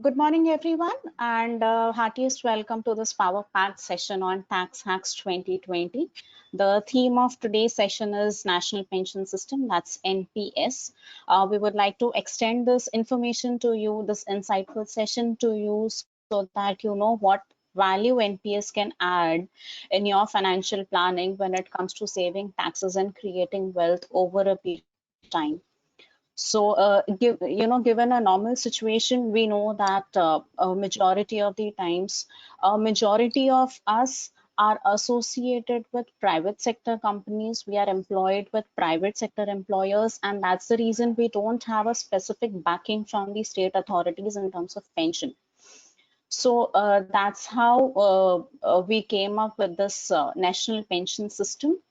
Good morning, everyone, and heartiest welcome to this Power Pack session on Tax Hacks 2020. The theme of today's session is National Pension System, that's NPS. We would like to extend this information to you, this insightful session to you, so that you know what value NPS can add in your financial planning when it comes to saving taxes and creating wealth over a period of time. So, given a normal situation, we know that a majority of the times, a majority of us are associated with private sector companies. We are employed with private sector employers, and that's the reason we don't have a specific backing from the state authorities in terms of pension. So that's how we came up with this national pension system.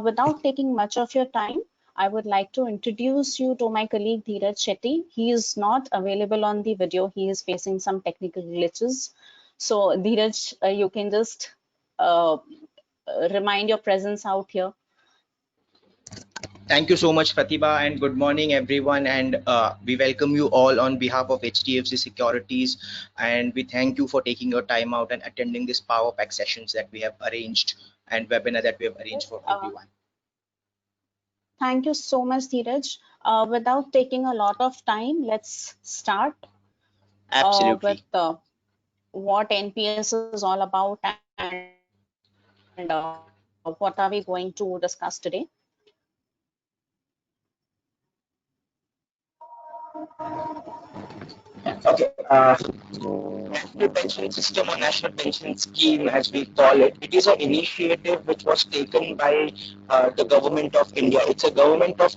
Without taking much of your time, I would like to introduce you to my colleague Dheeraj Shetty. He is not available on the video. He is facing some technical glitches. So Dheeraj, you can just uh, remind your presence out here. Thank you so much, Pratibha, and good morning, everyone. And we welcome you all on behalf of HDFC Securities. And we thank you for taking your time out and attending this Power Pack sessions that we have arranged and webinar that we have arranged for everyone. Thank you so much, Dheeraj. Without taking a lot of time, let's start with Absolutely. what NPS is all about and what are we going to discuss today. Okay. National Pension System or National Pension Scheme, as we call it, it is an initiative which was taken by the Government of India. It's a Government of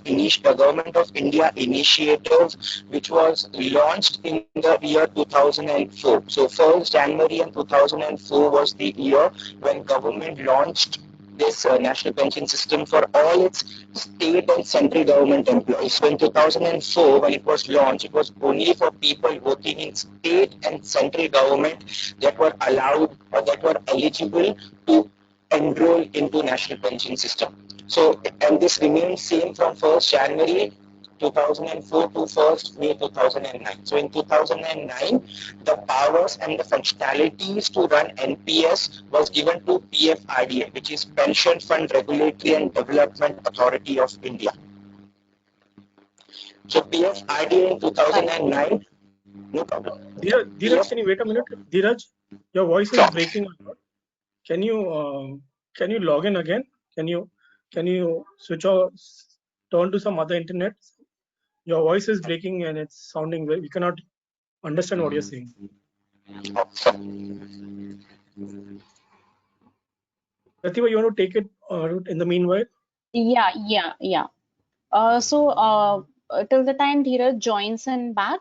India initiative which was launched in the year 2004. So 1st January in 2004 was the year when government launched this national pension system for all its state and central government employees. So in 2004, when it was launched, it was only for people working in state and central government that were allowed or that were eligible to enroll into national pension system. So, and this remains same from 1st January 2004 to 1st May 2009. So in 2009, the powers and the functionalities to run NPS was given to PFRDA, which is Pension Fund Regulatory and Development Authority of India. So PFRDA in 2009, no problem. Dheeraj, can you wait a minute? Dheeraj, your voice is breaking a lot. Can you log in again? Can you switch off, turn to some other internet? Your voice is breaking and it's sounding very. We cannot understand what you're saying. Pratibha, you want to take it in the meanwhile? Yeah. Till the time Dheeraj joins in back,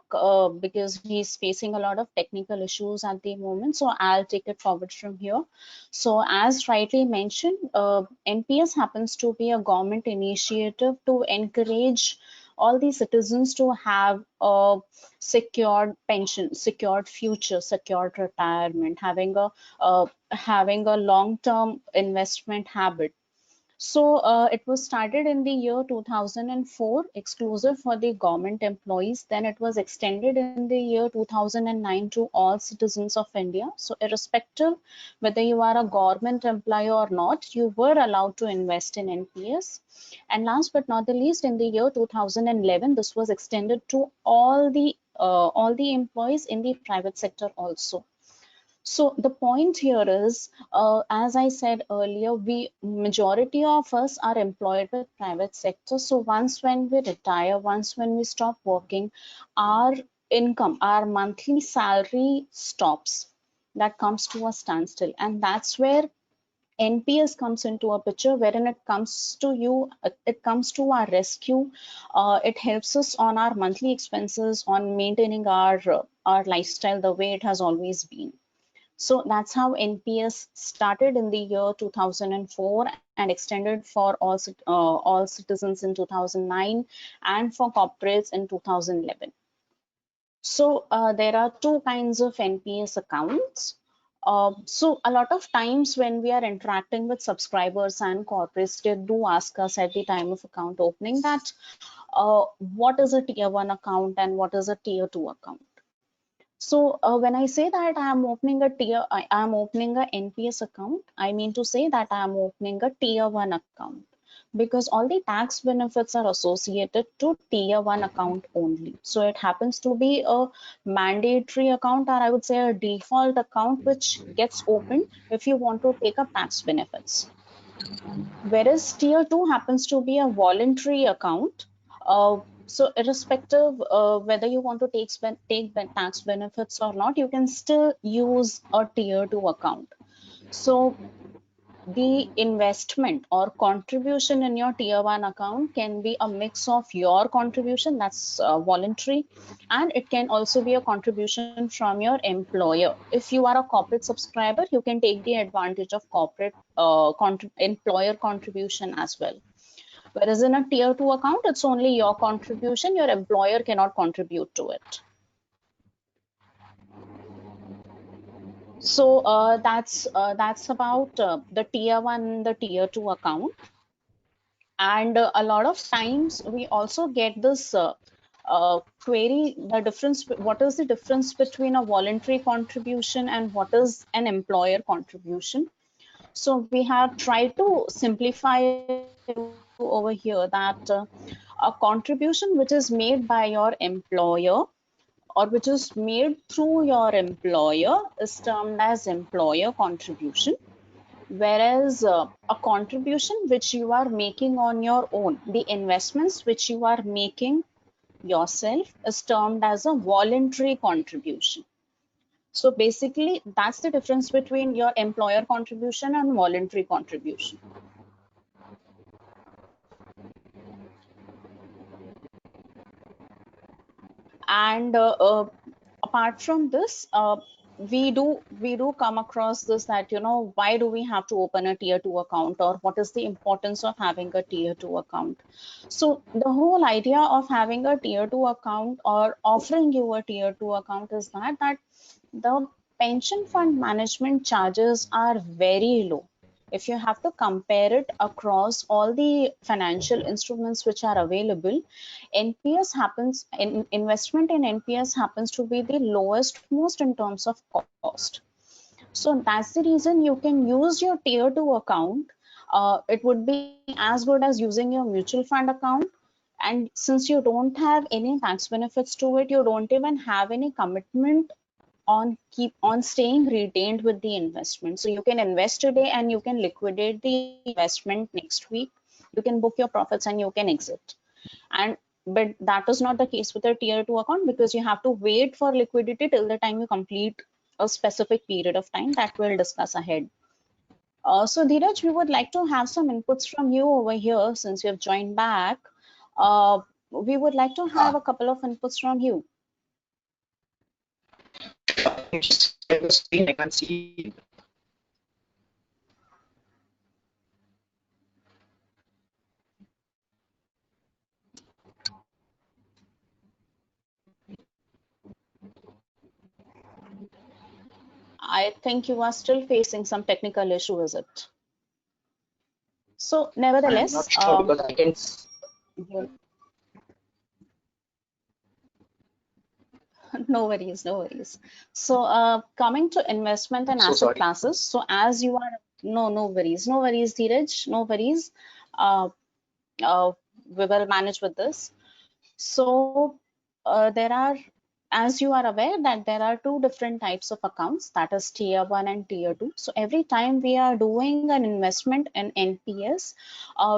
because he's facing a lot of technical issues at the moment, so I'll take it forward from here. So, as rightly mentioned, NPS happens to be a government initiative to encourage all the citizens to have a secured pension, secured future, secured retirement, having a long-term investment habit. So it was started in the year 2004, exclusive for the government employees. Then it was extended in the year 2009 to all citizens of India. So irrespective whether you are a government employee or not, you were allowed to invest in NPS. And last but not the least, in the year 2011, this was extended to all the employees in the private sector also. So the point here is, as I said earlier, we majority of us are employed with private sector. So once when we retire, once when we stop working, our income, our monthly salary stops. That comes to a standstill, and that's where NPS comes into a picture, wherein it comes to you, it comes to our rescue. It helps us on our monthly expenses, on maintaining our lifestyle the way it has always been. So that's how NPS started in the year 2004 and extended for all citizens in 2009 and for corporates in 2011. So there are two kinds of NPS accounts. So a lot of times when we are interacting with subscribers and corporates, they do ask us at the time of account opening that what is a tier 1 account and what is a tier 2 account. So when I say that I am opening a NPS account, I mean to say that I am opening a tier 1 account, because all the tax benefits are associated to tier 1 account only. So it happens to be a mandatory account, or I would say a default account, which gets opened if you want to take up tax benefits. Whereas tier 2 happens to be a voluntary account. So irrespective whether you want to take tax benefits or not, you can still use a tier 2 account. So the investment or contribution in your tier 1 account can be a mix of your contribution, that's voluntary, and it can also be a contribution from your employer. If you are a corporate subscriber, you can take the advantage of corporate employer contribution as well. Whereas in a tier 2 account, it's only your contribution, your employer cannot contribute to it. So that's about the tier 1 and the tier 2 account. And a lot of times we also get this query, the difference, what is the difference between a voluntary contribution and what is an employer contribution? So we have tried to simplify over here that a contribution which is made by your employer or which is made through your employer is termed as employer contribution. Whereas a contribution which you are making on your own, the investments which you are making yourself, is termed as a voluntary contribution. So basically, that's the difference between your employer contribution and voluntary contribution. And apart from this, we do come across this, that why do we have to open a tier 2 account, or what is the importance of having a tier 2 account? So the whole idea of having a tier 2 account or offering you a tier 2 account is that the pension fund management charges are very low. If you have to compare it across all the financial instruments which are available, NPS happens in investment in NPS happens to be the lowest most in terms of cost. So that's the reason you can use your tier 2 account. It would be as good as using your mutual fund account. And since you don't have any tax benefits to it, you don't even have any commitment on keep on staying retained with the investment. So you can invest today and you can liquidate the investment next week. You can book your profits and you can exit. And but that is not the case with a tier 2 account, because you have to wait for liquidity till the time you complete a specific period of time that we'll discuss ahead. So Dheeraj, we would like to have some inputs from you over here since you have joined back. We would like to have a couple of inputs from you. Can you just share the screen? I can't see. I think you are still facing some technical issue, is it? So I'm nevertheless, not sure because I can. you- no worries, no worries. So coming to investment and So asset sorry. classes. So as you are, no worries, no worries, Dheeraj, no worries. Uh, we will manage with this. So there are, as you are aware, that there are two different types of accounts, that is tier 1 and tier 2. So every time we are doing an investment in NPS,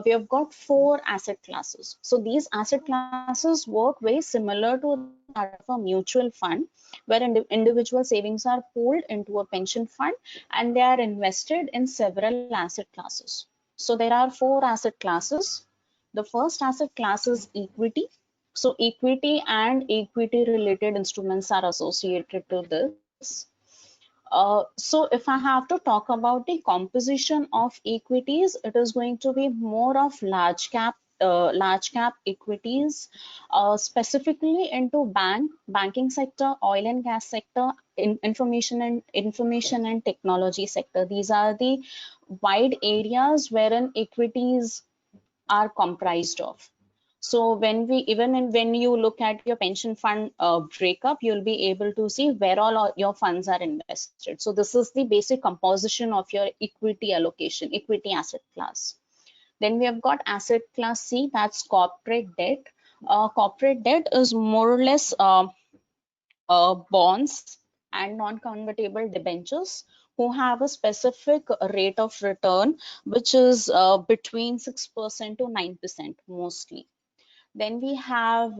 we have got 4 asset classes. So these asset classes work very similar to that of a mutual fund, where individual savings are pooled into a pension fund and they are invested in several asset classes. So there are 4 asset classes. The first asset class is equity. So equity and equity related instruments are associated to this. So if I have to talk about the composition of equities, it is going to be more of large cap equities, specifically into banking sector, oil and gas sector, information and technology sector. These are the wide areas wherein equities are comprised of. So when you look at your pension fund breakup, you'll be able to see where all your funds are invested. So this is the basic composition of your equity allocation, equity asset class. Then we have got asset class C, that's corporate debt. Corporate debt is more or less bonds and non-convertible debentures who have a specific rate of return, which is between 6% to 9% mostly. Then we have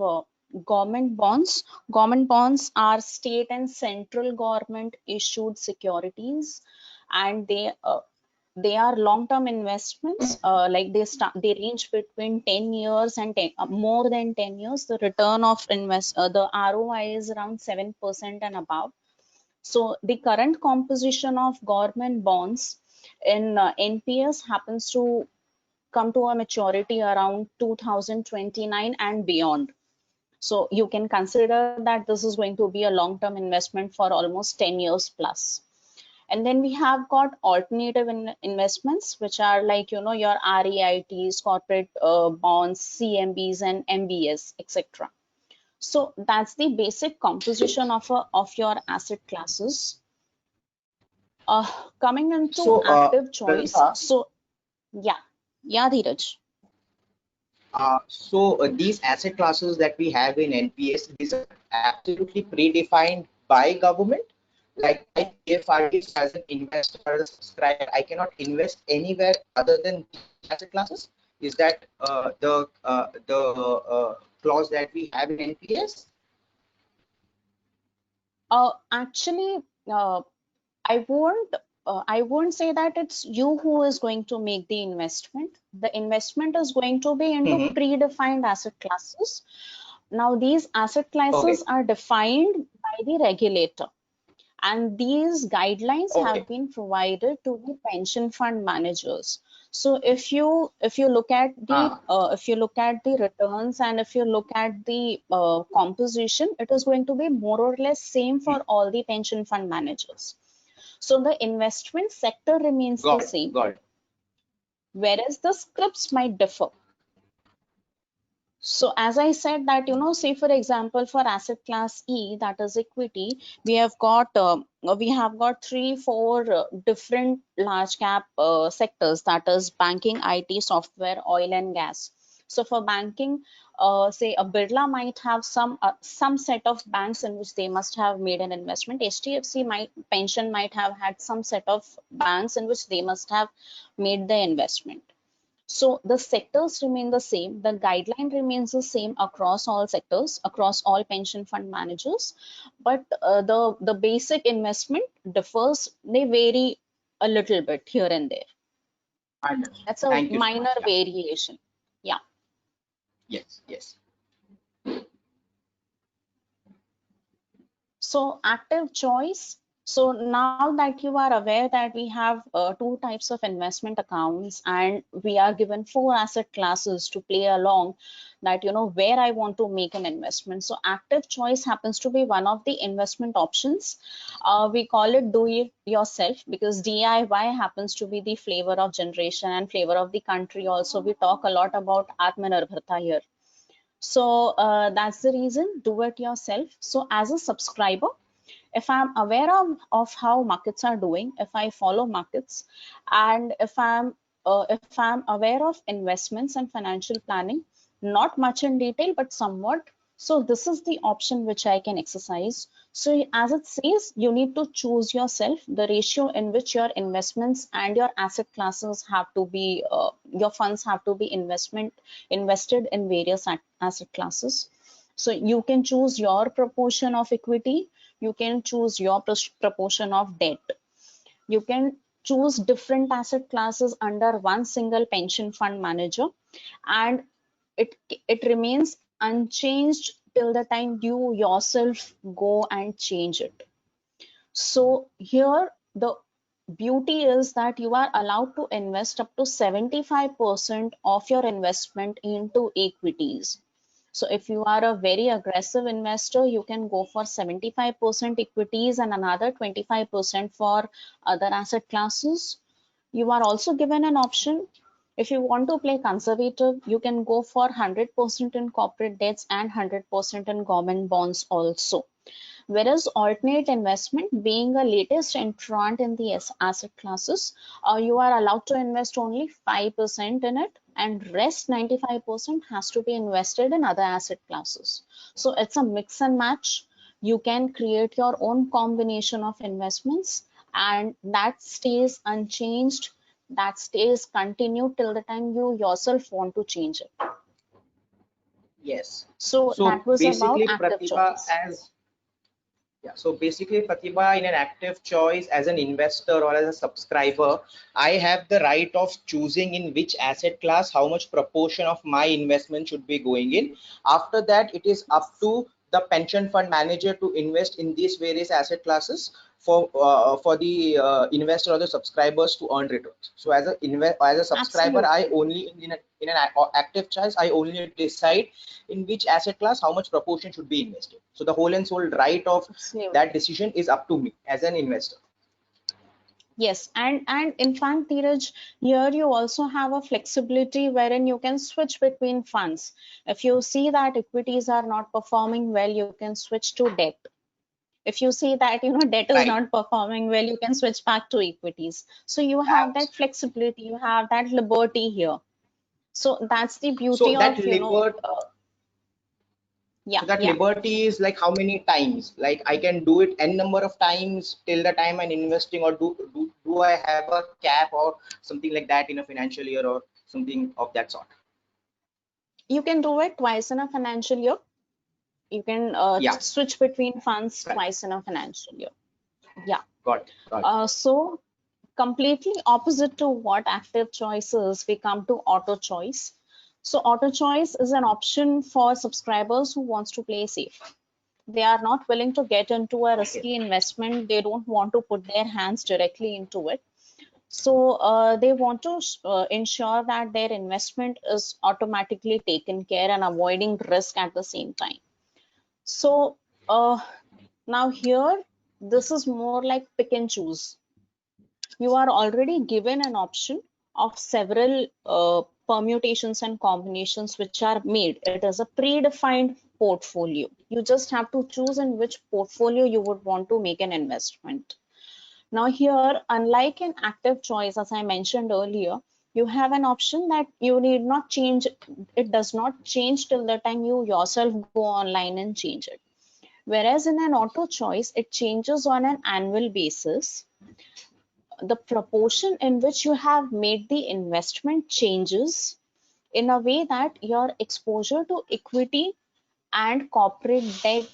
government bonds. Government bonds are state and central government issued securities, and they are long-term investments. Like they range between 10 years and more than 10 years. The return of the ROI is around 7% and above. So the current composition of government bonds in NPS happens to come to a maturity around 2029 and beyond. So you can consider that this is going to be a long-term investment for almost 10 years plus. And then we have got alternative investments, which are like, you know, your REITs, corporate bonds, CMBs and MBS, etc. So that's the basic composition of your asset classes. Coming into So, active choice. Pratibha, So yeah, Dheeraj. These asset classes that we have in NPS, these are absolutely predefined by government. Like PFRDs as an investor, as a subscriber, I cannot invest anywhere other than these asset classes. Is that the clause that we have in NPS? Actually, I won't say that it's you who is going to make the investment. The investment is going to be into Mm-hmm. predefined asset classes. Now, these asset classes Okay. are defined by the regulator, and these guidelines Okay. have been provided to the pension fund managers. So if you look at the Ah, returns, and if you look at the composition, it is going to be more or less same for all the pension fund managers. So the investment sector remains the got it. same, Got it. whereas the scripts might differ. So as I said that, you know, say for example, for asset class E, that is equity, we have got three, four different large cap sectors, that is banking, IT, software, oil and gas. So for banking, say a Birla might have some set of banks in which they must have made an investment. HDFC pension might have had some set of banks in which they must have made the investment. So the sectors remain the same. The guideline remains the same across all sectors, across all pension fund managers. But the basic investment differs. They vary a little bit here and there. Understood. That's a Thank you so minor much. Yeah. variation. Yeah. Yes. Yes. So active choice. So now that you are aware that we have two types of investment accounts, and we are given four asset classes to play along, that you know where I want to make an investment. So active choice happens to be one of the investment options. We call it do it yourself because DIY happens to be the flavor of generation and flavor of the country. Also, we talk a lot about Atmanirbharta here. So that's the reason, do it yourself. So as a subscriber, if I'm aware of how markets are doing, if I follow markets, and if I'm aware of investments and financial planning, not much in detail, but somewhat. So this is the option which I can exercise. So as it says, you need to choose yourself the ratio in which your investments and your asset classes have to be, your funds have to be invested in various asset classes. So you can choose your proportion of equity, you can choose your proportion of debt, you can choose different asset classes under one single pension fund manager, and it remains unchanged till the time you yourself go and change it. So here the beauty is that you are allowed to invest up to 75% of your investment into equities. So if you are a very aggressive investor, you can go for 75% equities and another 25% for other asset classes. You are also given an option If you want to play conservative, you can go for 100% in corporate debts and 100% in government bonds also. Whereas alternate investment, being a latest entrant in the asset classes, you are allowed to invest only 5% in it, and rest 95% has to be invested in other asset classes. So it's a mix and match. You can create your own combination of investments, and that stays unchanged, that stays continued till the time you yourself want to change it. Yes. So So that was about basically, active Pratibha, choice. so basically, Pratibha, in an active choice as an investor or as a subscriber, I have the right of choosing in which asset class, how much proportion of my investment should be going in. After that, it is up to the pension fund manager to invest in these various asset classes for the investor or the subscribers to earn returns. So as a subscriber, I Absolutely. only in an active choice, I only decide in which asset class how much proportion should be invested. So the whole and sole right of that Absolutely. decision is up to me as an investor. Yes, and in fact, Dheeraj, here you also have a flexibility wherein you can switch between funds. If you see that equities are not performing well, you can switch to debt. If you see that debt is Right. not performing well, you can switch back to equities. So you have that Absolutely. flexibility, you have that liberty here. So that's the So beauty that of liberty, yeah, so that yeah. liberty is like how many times? Like I can do it n number of times till the time I'm investing, or do I have a cap or something like that in a financial year or something of that sort? You can do it twice in a financial year. You can Yeah. switch between funds Correct. twice in a financial year. Yeah. Got it. Got it. So completely opposite to what active choice is, we come to auto choice. So auto choice is an option for subscribers who wants to play safe. They are not willing to get into a Okay. risky investment. They don't want to put their hands directly into it. So they want to ensure that their investment is automatically taken care and avoiding risk at the same time. So now here, this is more like pick and choose. You are already given an option of several permutations and combinations which are made. It is a predefined portfolio. You just have to choose in which portfolio you would want to make an investment. Now here, unlike an active choice, as I mentioned earlier, you have an option that you need not change. It does not change till the time you yourself go online and change it. Whereas in an auto choice, it changes on an annual basis. The proportion in which you have made the investment changes in a way that your exposure to equity and corporate debt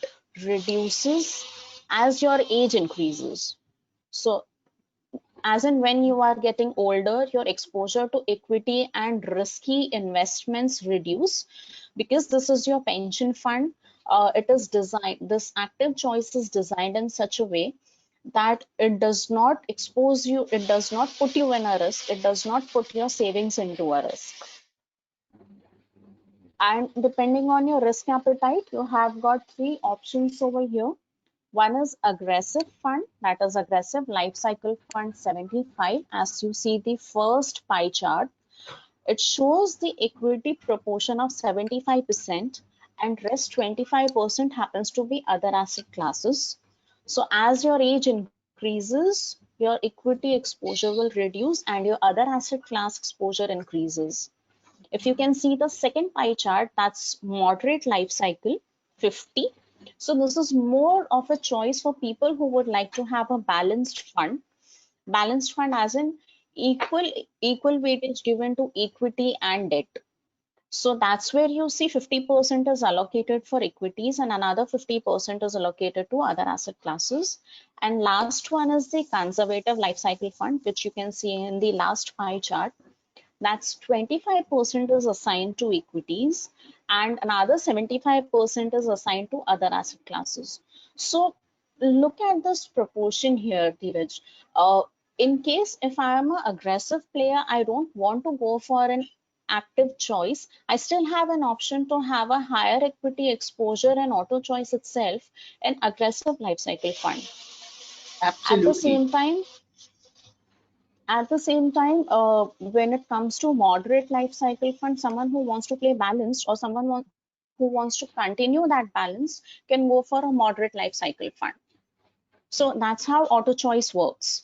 reduces as your age increases. So, as in when you are getting older, your exposure to equity and risky investments reduce because this is your pension fund. It is designed, this active choice is designed in such a way that it does not expose you, it does not put you in a risk, it does not put your savings into a risk. And depending on your risk appetite, you have got three options over here. One is aggressive fund, that is aggressive life cycle fund 75. As you see the first pie chart, it shows the equity proportion of 75% and rest 25% happens to be other asset classes. So as your age increases, your equity exposure will reduce and your other asset class exposure increases. If you can see the second pie chart, that's moderate life cycle 50. So this is more of a choice for people who would like to have a balanced fund as in equal weightage given to equity and debt. So that's where you see 50% is allocated for equities and another 50% is allocated to other asset classes. And last one is the conservative life cycle fund, which you can see in the last pie chart. That's 25% is assigned to equities and another 75% is assigned to other asset classes. So look at this proportion here, Dheeraj. In case if I am an aggressive player, I don't want to go for an active choice, I still have an option to have a higher equity exposure and auto choice itself, an aggressive life cycle fund. At the Absolutely. same time, At the same time, when it comes to moderate life cycle fund, someone who wants to play balanced or who wants to continue that balance can go for a moderate life cycle fund. So that's how auto choice works.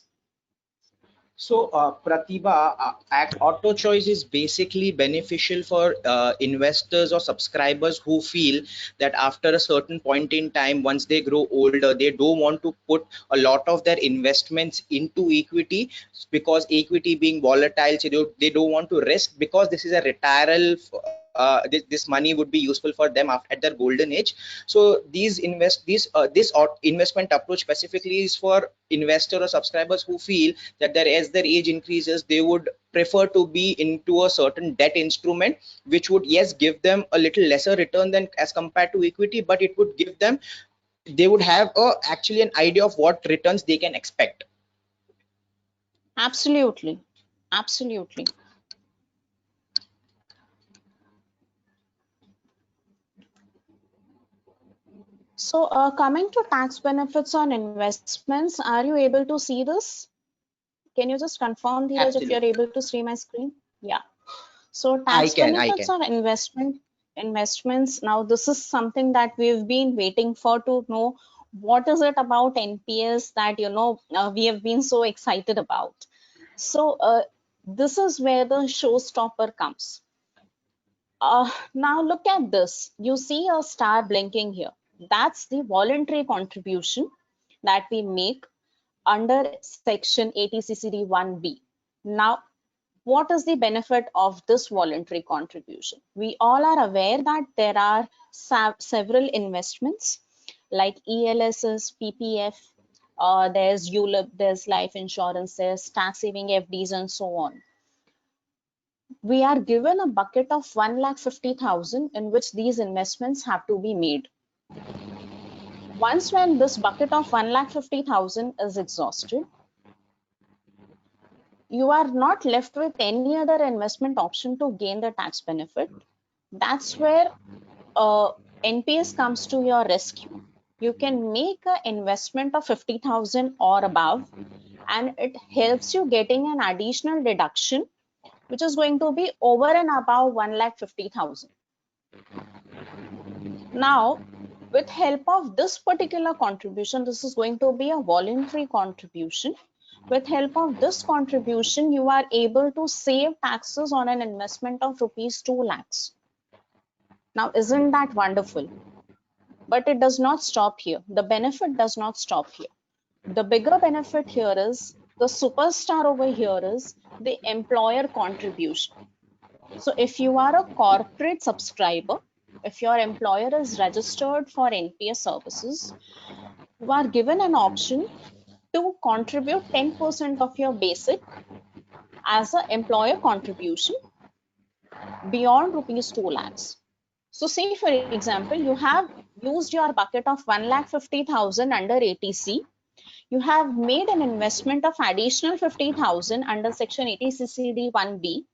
So, Pratibha, auto choice is basically beneficial for investors or subscribers who feel that after a certain point in time, once they grow older, they don't want to put a lot of their investments into equity, because equity being volatile, so they don't want to risk, because this is a retiral. This money would be useful for them at their golden age. So this investment approach specifically is for investor or subscribers who feel that as their age increases, they would prefer to be into a certain debt instrument, which would, yes, give them a little lesser return than as compared to equity, but it would give them, they would have actually an idea of what returns they can expect. Absolutely. Absolutely. So coming to tax benefits on investments, are you able to see this? Can you just confirm, Dheeraj, if you're Absolutely. able to see my screen? Yeah. So I tax can. benefits on investments. Now this is something that we've been waiting for to know. What is it about NPS that we have been so excited about? So this is where the showstopper comes. Now look at this. You see a star blinking here. That's the voluntary contribution that we make under section 80CCD 1B. Now, what is the benefit of this voluntary contribution? We all are aware that there are several investments like ELSs, PPF, there's ULIP, there's life insurance, there's tax saving FDs, and so on. We are given a bucket of 1,50,000 in which these investments have to be made. Once when this bucket of 1,50,000 is exhausted, you are not left with any other investment option to gain the tax benefit. That's where NPS comes to your rescue. You can make an investment of 50,000 or above, and it helps you getting an additional deduction, which is going to be over and above 1,50,000. Now, with help of this particular contribution, this is going to be a voluntary contribution. With help of this contribution, you are able to save taxes on an investment of rupees 2 lakhs. Now, isn't that wonderful? But it does not stop here. The benefit does not stop here. The bigger benefit here is, the superstar over here is the employer contribution. So if you are a corporate subscriber, if your employer is registered for NPS services, you are given an option to contribute 10% of your basic as an employer contribution beyond rupees 2 lakhs. So say for example, you have used your bucket of 1,50,000 under ATC. You have made an investment of additional 50,000 under section 80CCD 1B.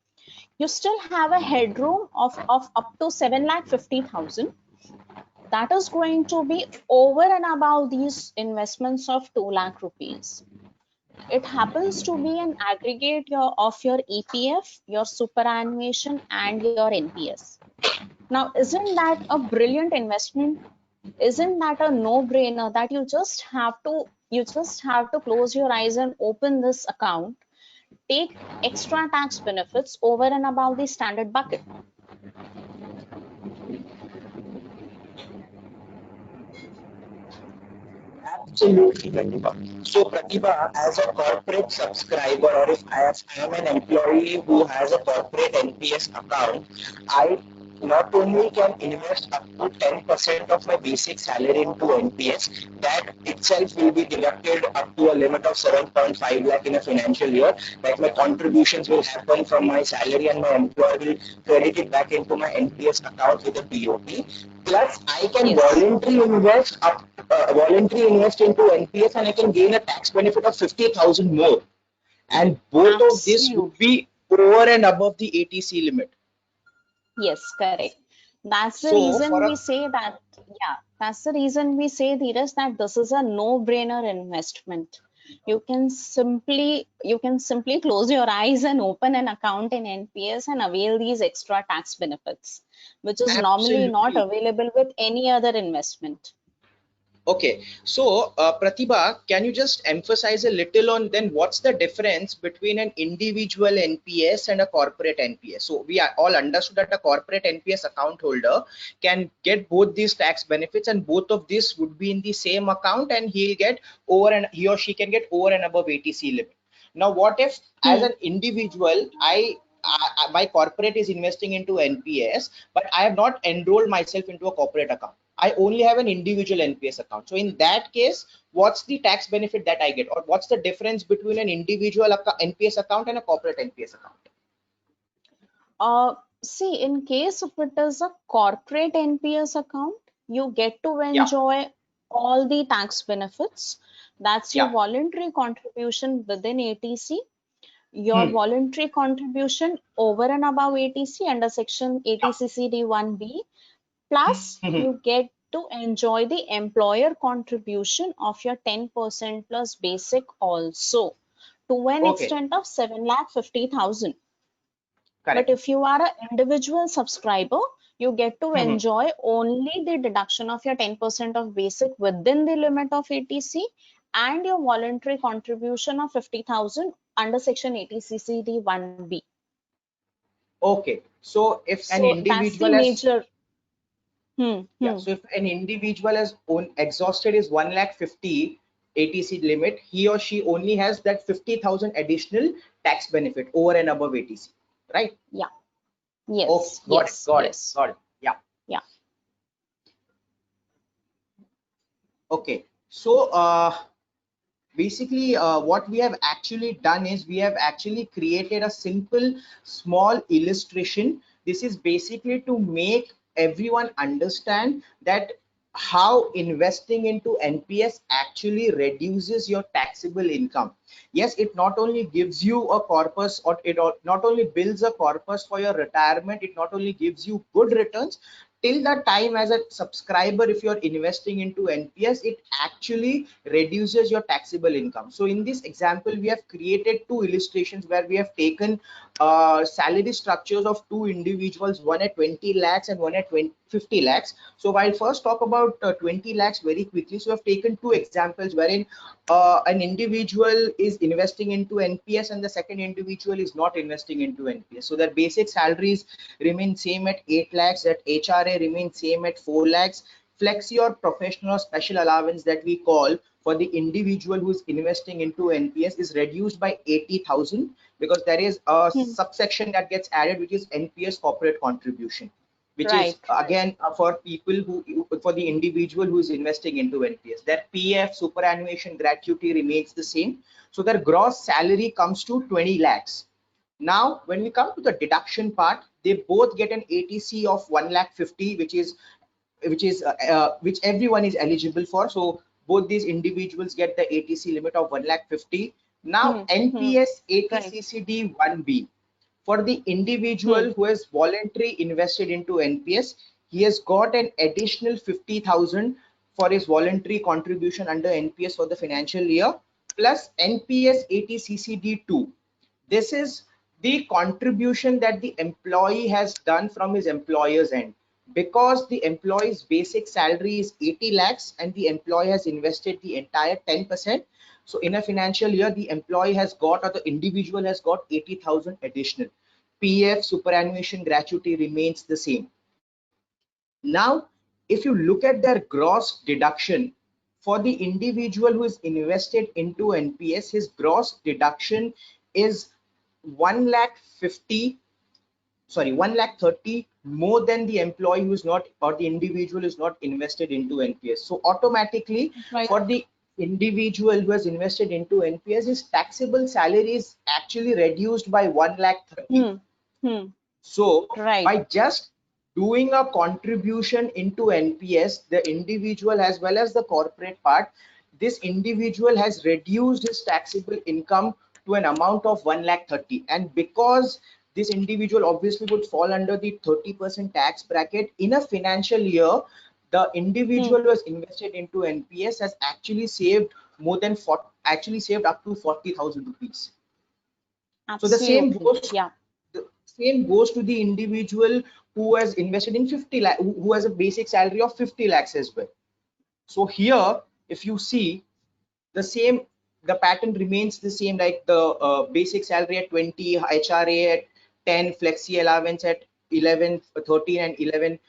You still have a headroom of up to 7,50,000. That is going to be over and above these investments of 2 lakh rupees. It happens to be an aggregate of your EPF, your superannuation, and your NPS. Now, isn't that a brilliant investment? Isn't that a no-brainer that you just have to close your eyes and open this account, take extra tax benefits over and above the standard bucket? Absolutely, Pratibha. So, Pratibha, as a corporate subscriber, or if I am an employee who has a corporate NPS account, I not only can invest up to 10% of my basic salary into NPS, that itself will be deducted up to a limit of 7.5 lakh in a financial year. Like my contributions will happen from my salary and my employer will credit it back into my NPS account with a BOT. Plus, I can Yes, voluntary invest into NPS and I can gain a tax benefit of 50,000 more. And both of this would absolutely. be over and above the ATC limit. Yes, correct. That's the So for reason a we say that, yeah, that's the reason we say, Dheeraj, that this is a no-brainer investment. You can simply close your eyes and open an account in NPS and avail these extra tax benefits, which is normally not Absolutely. available with any other investment. Okay, so Pratibha, can you just emphasize a little on then what's the difference between an individual NPS and a corporate NPS? So we are all understood that a corporate NPS account holder can get both these tax benefits, and both of these would be in the same account, and he'll get over, and he or she can get over and above ATC limit. Now, what if as Hmm. an individual, my corporate is investing into NPS, but I have not enrolled myself into a corporate account. I only have an individual NPS account. So in that case, what's the tax benefit that I get, or what's the difference between an individual NPS account and a corporate NPS account? See, in case if it is a corporate NPS account, you get to Yeah, enjoy all the tax benefits. That's your yeah. voluntary contribution within ATC, your Hmm. voluntary contribution over and above ATC under section Yeah. 80CCD 1B, plus Mhm. you get to enjoy the employer contribution of your 10% plus basic also to an Okay, extent of 7,50,000. But correct. if you are an individual subscriber, you get to Mhm. enjoy only the deduction of your 10% of basic within the limit of ATC and your voluntary contribution of 50,000 under section 80CCD 1B. Okay, so if an So that's the individual has, major. yeah, Hmm. so if an individual has exhausted his 1,50,000 ATC limit, he or she only has that 50,000 additional tax benefit over and above ATC, right? Yeah. Okay, Yes. got it, Yes. got it, Yes. got it. Yeah. Yeah. Okay, so basically what we have actually done is we have actually created a simple small illustration. This is basically to make everyone understand that how investing into NPS actually reduces your taxable income. Yes, it not only gives you a corpus, or not only builds a corpus for your retirement, it not only gives you good returns till the time as a subscriber. If you're investing into NPS, it actually reduces your taxable income. So in this example, we have created two illustrations where we have taken salary structures of two individuals, one at 20 lakhs and one at 50 lakhs. So I'll first talk about 20 lakhs very quickly. So I've taken two examples wherein an individual is investing into NPS and the second individual is not investing into NPS. So their basic salaries remain same at 8 lakhs, that HRA remains same at 4 lakhs. Flexi or professional or special allowance that we call for the individual who is investing into NPS is reduced by 80,000, because there is a Hmm. subsection that gets added, which is NPS corporate contribution, which is Right. Right. again for people who, for the individual who is investing into NPS, their PF superannuation gratuity remains the same. So their gross salary comes to 20 lakhs. Now, when we come to the deduction part, they both get an ATC of 1,50,000, which everyone is eligible for. So both these individuals get the ATC limit of 1,50,000. Now, Hmm. Hmm. NPS Right. ATCCD 1B, for the Hmm. individual who has voluntarily invested into NPS, he has got an additional 50,000 for his voluntary contribution under NPS for the financial year, plus NPS ATCCD2. This is the contribution that the employee has done from his employer's end. Because the employee's basic salary is 80 lakhs and the employee has invested the entire 10%. So in a financial year, the employee has got, or the individual has got 80,000 additional. PF superannuation gratuity remains the same. Now, if you look at their gross deduction for the individual who is invested into NPS, his gross deduction is 1,50,000, sorry, 1,30,000 more than the employee who is not, or the individual is not invested into NPS. So automatically Right. for the individual who has invested into NPS, his taxable salary is actually reduced by 1,30,000. Hmm. Hmm. So Right. by just doing a contribution into NPS, the individual as well as the corporate part, this individual has reduced his taxable income to an amount of 1,30,000. And because this individual obviously would fall under the 30% tax bracket in a financial year, the Hmm. individual who has invested into NPS has actually saved more than 40, actually saved up to 40,000 rupees. So the same Absolutely. goes, Yeah. the same goes to the individual who has invested in 50 lakh, who has a basic salary of 50 lakhs as well. So here, if you see the same, the pattern remains the same, like the basic salary at 20, HRA at 10, flexi allowance at 11, 13 and 11,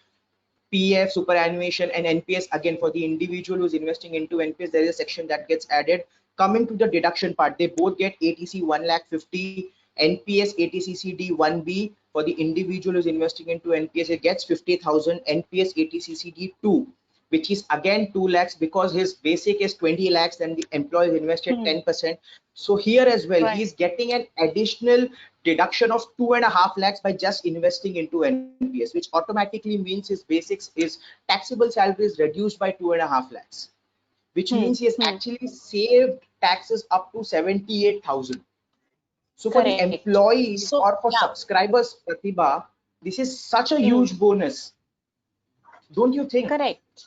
PF, superannuation, and NPS. Again, for the individual who's investing into NPS, there is a section that gets added. Coming to the deduction part, they both get ATC 1,50,000, NPS ATC CD 1B. For the individual who's investing into NPS, it gets 50,000, NPS ATC CD 2, which is again 2 lakhs, because his basic is 20 lakhs, then the employee invested 10%. So here as well, Right. he's getting an additional deduction of 2.5 lakhs by just investing into NPS, which automatically means his basics is taxable salary is reduced by 2.5 lakhs, which means he has actually saved taxes up to 78,000. So for the Correct. employees So or for yeah, subscribers, Pratibha, this is such a hmm, huge bonus, don't you think? correct.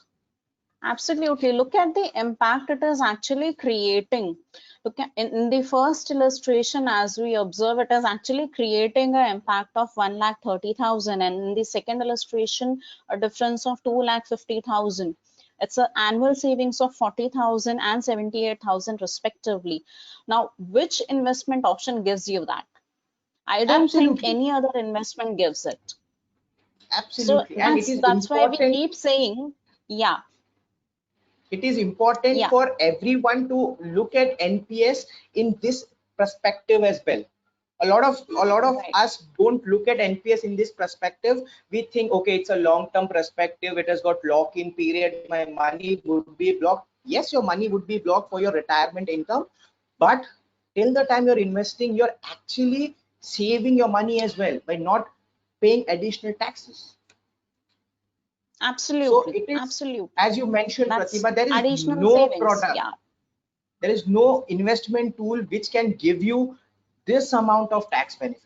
Absolutely. Look at the impact it is actually creating. Look at, in the first illustration, as we observe, it is actually creating an impact of 1,30,000, and in the second illustration, a difference of 2,50,000. It's an annual savings of 40,000 and 78,000 respectively. Now, which investment option gives you that? I don't think Absolutely, any other investment gives it. So absolutely, and it is that's why we important. keep saying, yeah, It is important yeah, for everyone to look at NPS in this perspective as well. A lot of right. us don't look at NPS in this perspective. We think, okay, it's a long-term perspective. It has got lock-in period. My money would be blocked. Yes, your money would be blocked for your retirement income, but till the time you're investing, you're actually saving your money as well by not paying additional taxes. So Absolutely, it is, absolutely. as you mentioned, That's Pratibha, there is additional no savings. product, Yeah, there is no investment tool which can give you this amount of tax benefit.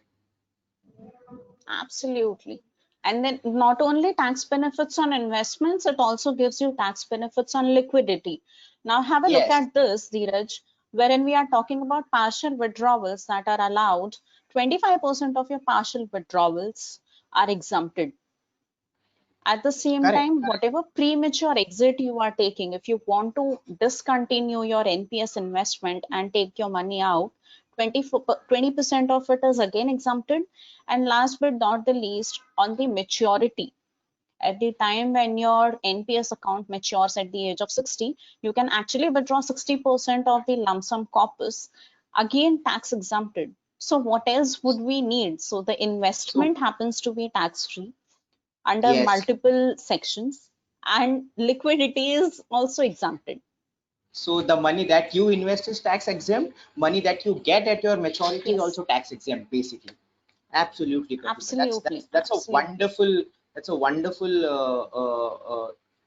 absolutely. And then not only tax benefits on investments, it also gives you tax benefits on liquidity. Now have a look Yes, at this, Dheeraj, wherein we are talking about partial withdrawals that are allowed. 25% of your partial withdrawals are exempted. At the same correct, time, correct. whatever premature exit you are taking, if you want to discontinue your NPS investment and take your money out, 20% of it is again exempted. And last but not the least, on the maturity, at the time when your NPS account matures at the age of 60, you can actually withdraw 60% of the lump sum corpus, again tax exempted. So what else would we need? So the So investment happens to be tax free under yes, multiple sections, and liquidity is also exempted. so the money that you invest is tax exempt. Money that you get at your maturity is Yes, also tax exempt, basically. Absolutely, Pratibha. That's absolutely, that's that's a absolutely. wonderful, that's a wonderful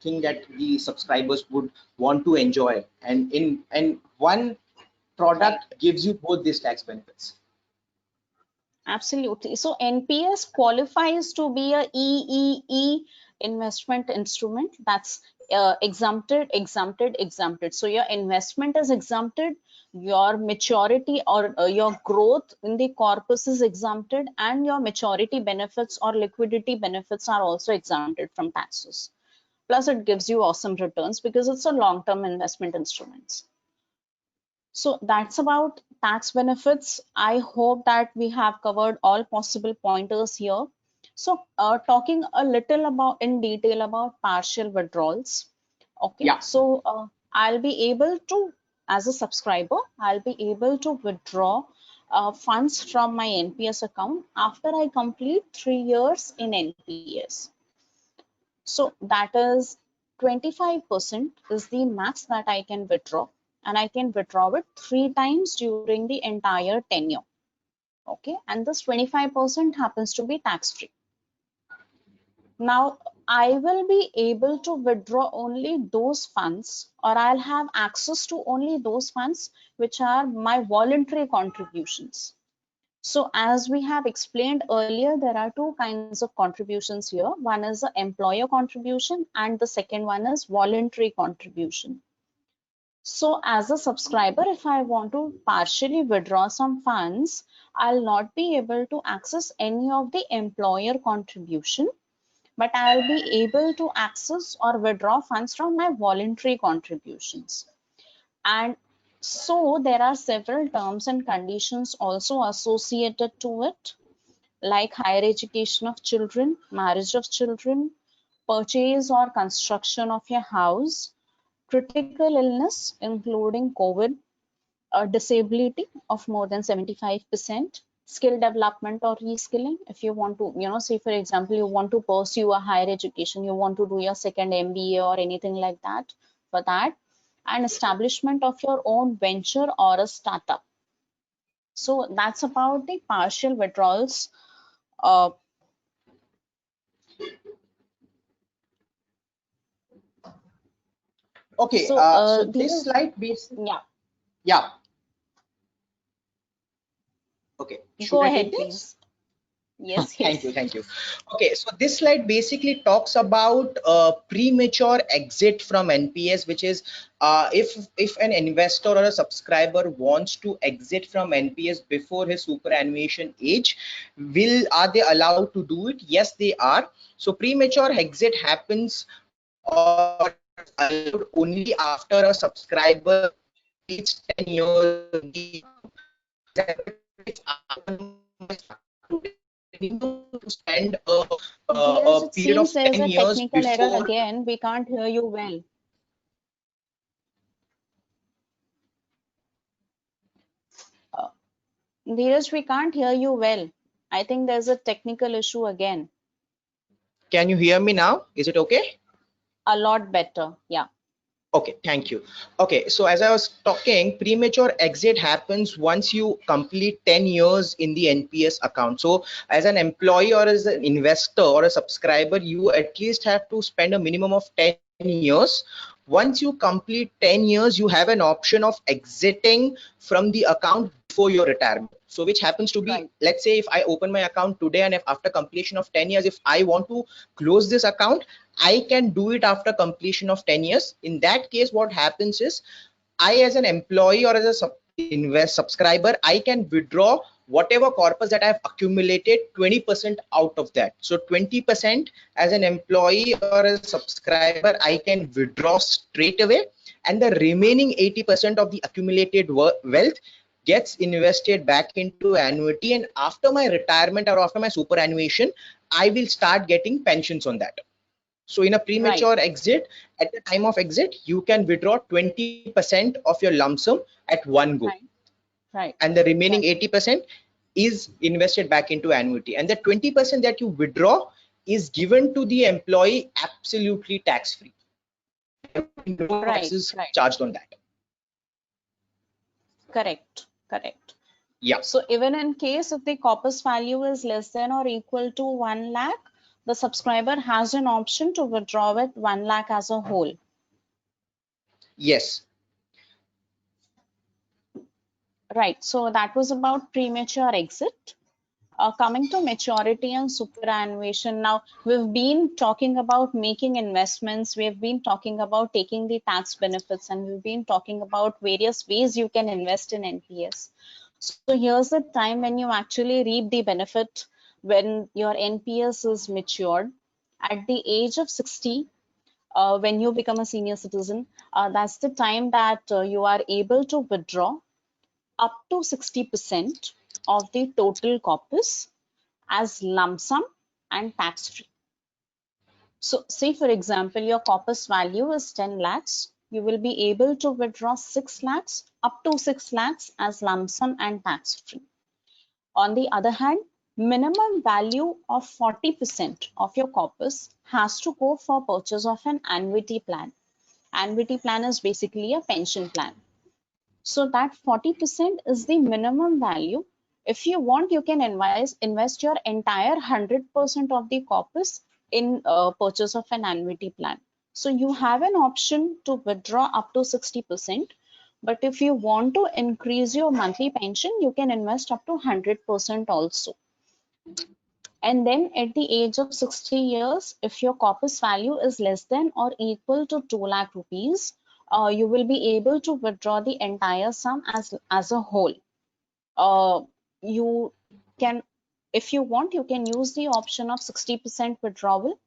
thing that the subscribers would want to enjoy. And one Right. product gives you both these tax benefits. Absolutely. So NPS qualifies to be a EEE investment instrument. That's exempted, exempted, exempted. So your investment is exempted, your maturity or your growth in the corpus is exempted, and your maturity benefits or liquidity benefits are also exempted from taxes. Plus, it gives you awesome returns because it's a long-term investment instruments. So that's about tax benefits. I hope that we have covered all possible pointers here. So talking a little about in detail about partial withdrawals. Okay, Yeah. so I'll be able to, as a subscriber, I'll be able to withdraw funds from my NPS account after I complete 3 years in NPS. So that is 25% is the max that I can withdraw, and I can withdraw it 3 times during the entire tenure. Okay, and this 25% happens to be tax free. Now I will be able to withdraw only those funds, or I'll have access to only those funds which are my voluntary contributions. So as we have explained earlier, there are two kinds of contributions here. One is the employer contribution and the second one is voluntary contribution. So as a subscriber, if I want to partially withdraw some funds, I'll not be able to access any of the employer contribution, but I'll be able to access or withdraw funds from my voluntary contributions. And so there are several terms and conditions also associated to it, like higher education of children, marriage of children, purchase or construction of your house, critical illness, including COVID, a disability of more than 75%, skill development or reskilling. If you want to, say for example, you want to pursue a higher education, you want to do your second MBA or anything like that, for that, and establishment of your own venture or a startup. So that's about the partial withdrawals. Uh, Okay, so this slide yeah, yeah. Okay, should go I ahead, take this? please. Yes, Thank yes. you, thank you. Okay, so this slide basically talks about premature exit from NPS, which is if an investor or a subscriber wants to exit from NPS before his superannuation age, are they allowed to do it? Yes, they are. So premature exit happens or is allowed only after a subscriber completes 10 years in the account. For example, if after my starting date, I need to spend Dheeraj, a it period seems of there's 10 a years technical error before. again. We can't hear you well. Uh, Dheeraj, we can't hear you well. I think there's a technical issue again. Can you hear me now? Is it okay? A lot better. Yeah. Okay, thank you. Okay, so as I was talking, premature exit happens once you complete 10 years in the NPS account. So as an employee or as an investor or a subscriber, you at least have to spend a minimum of 10 years. Once you complete 10 years, you have an option of exiting from the account before your retirement. So which happens to be, Right. let's say if I open my account today and if after completion of 10 years, if I want to close this account, I can do it after completion of 10 years. In that case, what happens is I, as an employee or as a subscriber, I can withdraw whatever corpus that I have accumulated 20% out of that. So 20% as an employee or a subscriber, I can withdraw straight away, and the remaining 80% of the accumulated wealth gets invested back into annuity, and after my retirement or after my superannuation, I will start getting pensions on that. So in a Right. premature exit, at the time of exit, you can withdraw 20% of your lump sum at one go, Right. Right. and the remaining Right. 80% is invested back into annuity. And the 20% that you withdraw is given to the employee absolutely tax free. No Right. taxes Right. charged on that. Correct. Correct. Yeah. So even in case if the corpus value is less than or equal to 1 lakh, the subscriber has an option to withdraw it 1 lakh as a whole. Yes. Right. So that was about premature exit. Coming to maturity and superannuation, now we've been talking about making investments, we've been talking about taking the tax benefits, and we've been talking about various ways you can invest in NPS. So here's the time when you actually reap the benefit when your NPS is matured at the age of 60. When you become a senior citizen, that's the time that you are able to withdraw up to 60% of the total corpus as lump sum and tax free. So say for example, your corpus value is 10 lakhs. You will be able to withdraw 6 lakhs up to 6 lakhs as lump sum and tax free. On the other hand, minimum value of 40% of your corpus has to go for purchase of an annuity plan. Annuity plan is basically a pension plan. So that 40% is the minimum value. If you want, you can invest your entire 100% of the corpus in purchase of an annuity plan. So you have an option to withdraw up to 60%. But if you want to increase your monthly pension, you can invest up to 100% also. And then at the age of 60 years, if your corpus value is less than or equal to 2 lakh rupees, you will be able to withdraw the entire sum as a whole. You can, if you want, you can use the option of 60% withdrawal,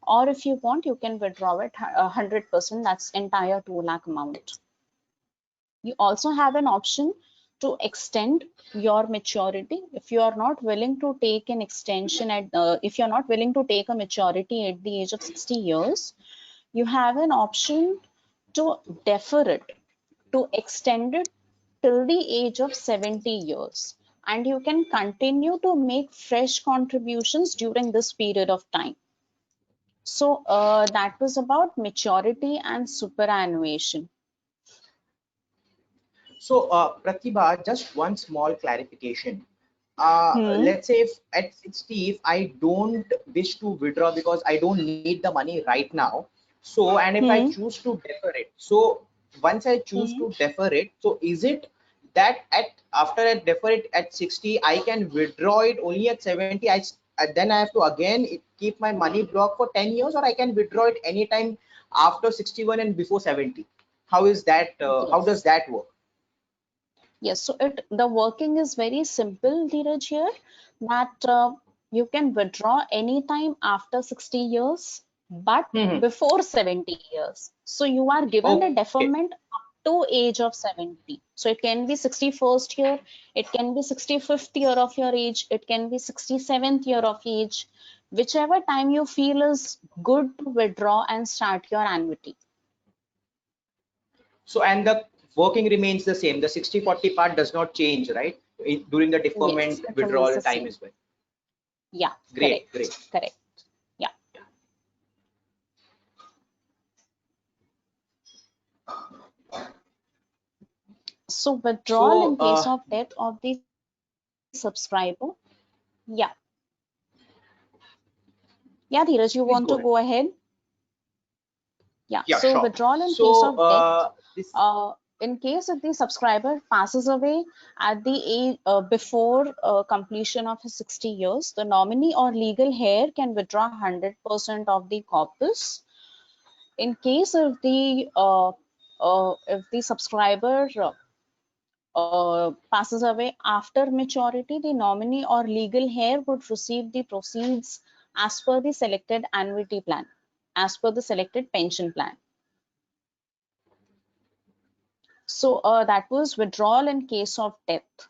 or if you want, you can withdraw it 100%, that's entire 2 lakh amount. You also have an option to extend your maturity. If you are not willing to take an extension at, if you're not willing to take a maturity at the age of 60 years, you have an option to defer it, to extend it till the age of 70 years. And you can continue to make fresh contributions during this period of time. So that was about maturity and superannuation. So, Pratibha, just one small clarification. Hmm. Let's say if at 60, if I don't wish to withdraw because I don't need the money right now. So, and if I Hmm. choose to defer it, so once I choose Hmm. to defer it, so is it that after I defer it at 60, I can withdraw it only at 70? Then I have to again keep my money blocked for 10 years, or I can withdraw it anytime after 61 and before 70? How is that? How does Yes. that work? Yes. So the working is very simple, Dheeraj, here, that you can withdraw anytime after 60 years, but Mhm. before 70 years. So you are given a Okay. deferment up to age of 70. So it can be 61st year, it can be 65th year of your age, it can be 67th year of age, whichever time you feel is good to withdraw and start your annuity. So, and the working remains the same. The 60/40 part does not change, right? During the Yes, deferment it remains withdrawal the time same. as well. Yeah, Great, correct, great. correct. Yeah. So withdrawal So, in case of death of the subscriber. Yeah. Yeah, Dheeraj, you please want go to ahead. go ahead? Yeah. Yeah, So sure. withdrawal in case So, of death, this, in case if the subscriber passes away at the age before completion of his 60 years, the nominee or legal heir can withdraw 100% of the corpus. In case if the subscriber passes away after maturity, the nominee or legal heir would receive the proceeds as per the selected annuity plan, as per the selected pension plan. So that was withdrawal in case of death.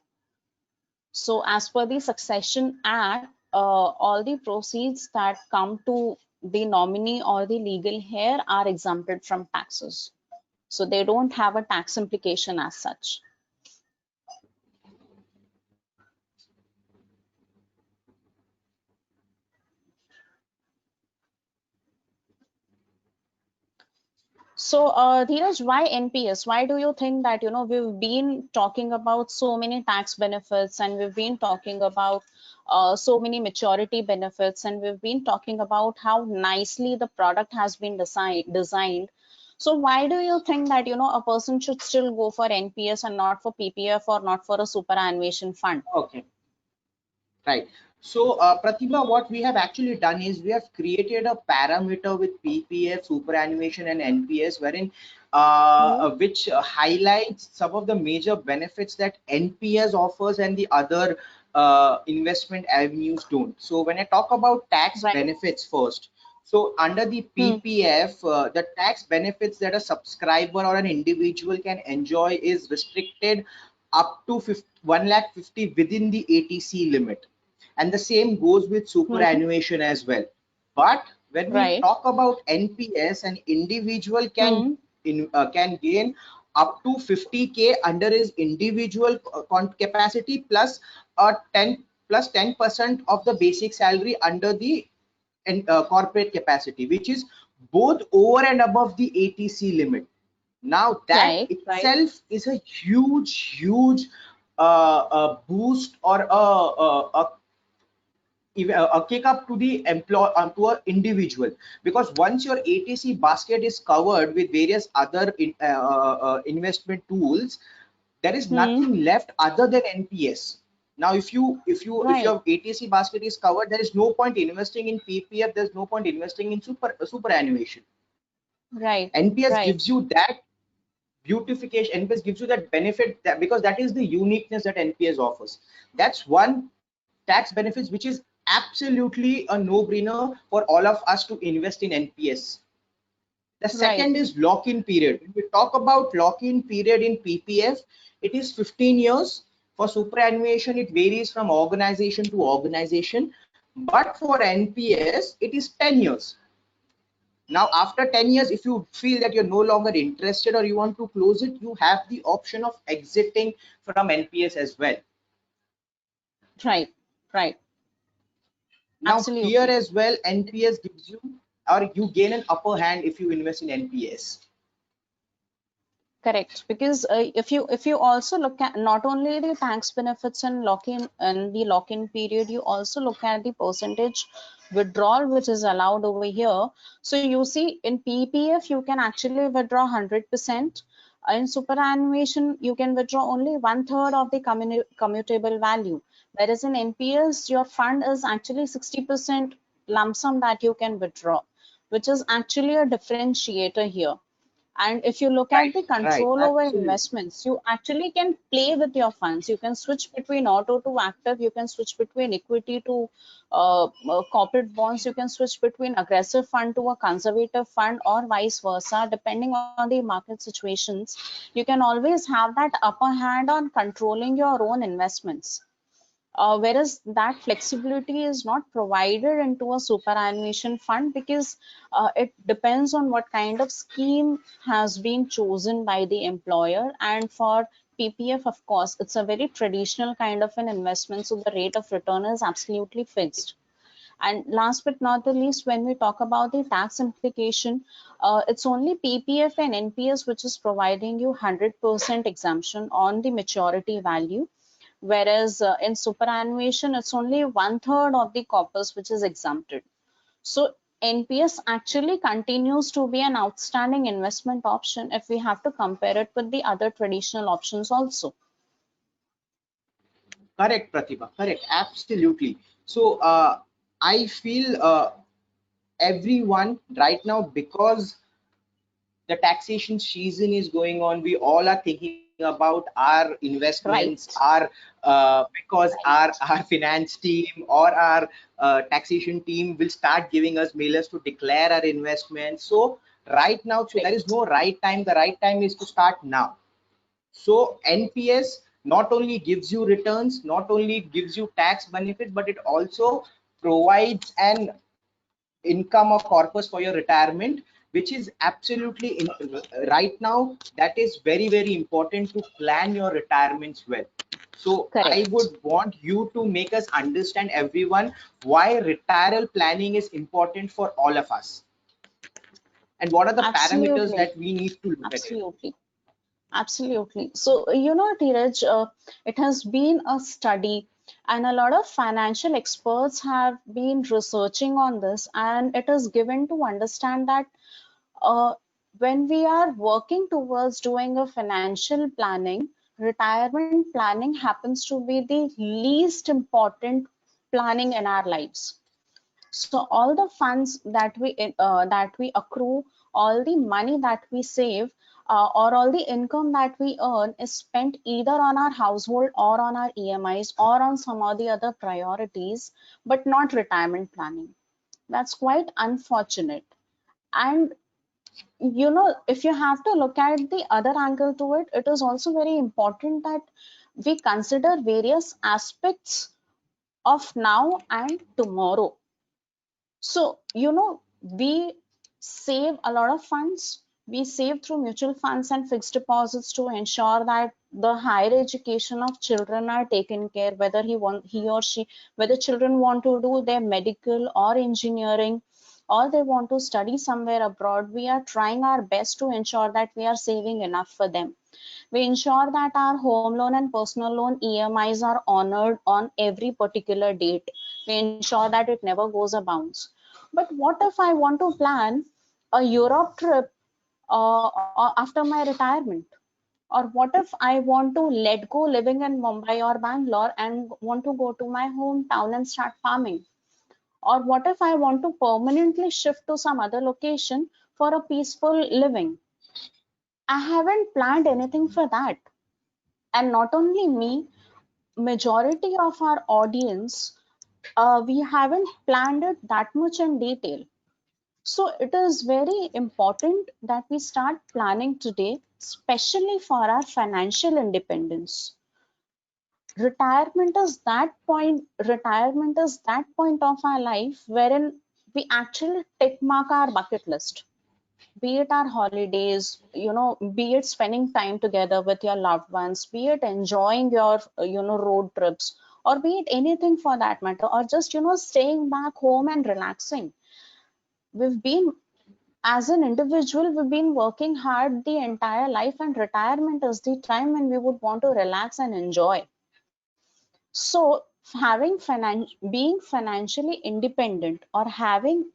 So as per the Succession Act, all the proceeds that come to the nominee or the legal heir are exempted from taxes. So they don't have a tax implication as such. So, Dheeraj, why NPS? Why do you think that, we've been talking about so many tax benefits, and we've been talking about so many maturity benefits, and we've been talking about how nicely the product has been designed. So why do you think that, a person should still go for NPS and not for PPF or not for a superannuation fund? okay, right. So, Pratibha, what we have actually done is we have created a parameter with PPF, superannuation, and NPS, wherein Hmm. which highlights some of the major benefits that NPS offers and the other investment avenues don't. So, when I talk about tax Right. benefits first, so under the Hmm. PPF, the tax benefits that a subscriber or an individual can enjoy is restricted up to 1 lakh 50 within the ATC limit, and the same goes with Hmm. superannuation as well. But when we Right. talk about NPS, an individual Hmm. can gain up to 50K under his individual capacity plus a 10% of the basic salary under the corporate capacity, which is both over and above the ATC limit. Now that Right. Right. itself is a huge boost or a kick up to the employee, to an individual, because once your ATC basket is covered with various other investment tools, there is Hmm. nothing left other than NPS. Now, if Right. your ATC basket is covered, there is no point investing in PPF. There's no point investing in superannuation. Right. NPS Right. gives you that. beautification. NPS gives you that benefit, that because that is the uniqueness that NPS offers. That's one tax benefits which is absolutely a no-brainer for all of us to invest in NPS. The Right. second is lock-in period. When we talk about lock-in period in PPF, it is 15 years. For superannuation, it varies from organization to organization. But for NPS, it is 10 years. Now, after 10 years, if you feel that you're no longer interested or you want to close it, you have the option of exiting from NPS as well. Right. Right. Now, here Absolutely. as well, NPS gives you, or you gain an upper hand if you invest in NPS. Correct, because if you also look at not only the tax benefits and lock-in and the lock-in period, you also look at the percentage withdrawal which is allowed over here. So you see in PPF you can actually withdraw 100%. In superannuation you can withdraw only 1/3 of the commutable value, whereas in NPS your fund is actually 60% lump sum that you can withdraw, which is actually a differentiator here. And if you look at Right, the right, control over absolutely. investments, you actually can play with your funds. You can switch between auto to active. You can switch between equity to corporate bonds. You can switch between aggressive fund to a conservative fund or vice versa, depending on the market situations. You can always have that upper hand on controlling your own investments, whereas that flexibility is not provided into a superannuation fund because it depends on what kind of scheme has been chosen by the employer. And for PPF, of course, it's a very traditional kind of an investment, so the rate of return is absolutely fixed. And last but not the least, when we talk about the tax implication, it's only PPF and NPS which is providing you 100% exemption on the maturity value, whereas in superannuation it's only 1/3 of the corpus which is exempted. So NPS actually continues to be an outstanding investment option if we have to compare it with the other traditional options also. Correct, Pratibha. Correct, absolutely. So I feel everyone right now, because the taxation season is going on, we all are thinking about our investments, Right, our because our finance team or our taxation team will start giving us mailers to declare our investments. So right now, so there is correct. no right time. The right time is to start now. So NPS not only gives you returns, not only gives you tax benefits, but it also provides an income or corpus for your retirement, which is absolutely right now, that is very, very important to plan your retirements well. So I Correct. would want you to make us understand, everyone, why retirement planning is important for all of us, and what are the parameters Absolutely. that we need to look at it. Absolutely. Absolutely. So, Dheeraj, it has been a study, and a lot of financial experts have been researching on this, and it is given to understand that uh, when we are working towards doing a financial planning, retirement planning happens to be the least important planning in our lives. So all the funds that we accrue, all the money that we save, or all the income that we earn is spent either on our household or on our EMIs or on some of the other priorities, but not retirement planning. That's quite unfortunate. And if you have to look at the other angle to it, it is also very important that we consider various aspects of now and tomorrow. So, we save a lot of funds. We save through mutual funds and fixed deposits to ensure that the higher education of children are taken care, whether he or she, whether children want to do their medical or engineering, or they want to study somewhere abroad. We are trying our best to ensure that we are saving enough for them. We ensure that our home loan and personal loan EMIs are honored on every particular date. We ensure that it never goes a bounce. But what if I want to plan a Europe trip after my retirement? Or what if I want to let go living in Mumbai or Bangalore and want to go to my hometown and start farming? Or what if I want to permanently shift to some other location for a peaceful living? I haven't planned anything for that. And not only me, majority of our audience, we haven't planned it that much in detail. So it is very important that we start planning today, especially for our financial independence. Retirement is that point of our life wherein we actually tick mark our bucket list, be it our holidays, be it spending time together with your loved ones, be it enjoying your road trips, or be it anything for that matter, or just staying back home and relaxing. We've been As an individual, we've been working hard the entire life, and retirement is the time when we would want to relax and enjoy. So being financially independent, or having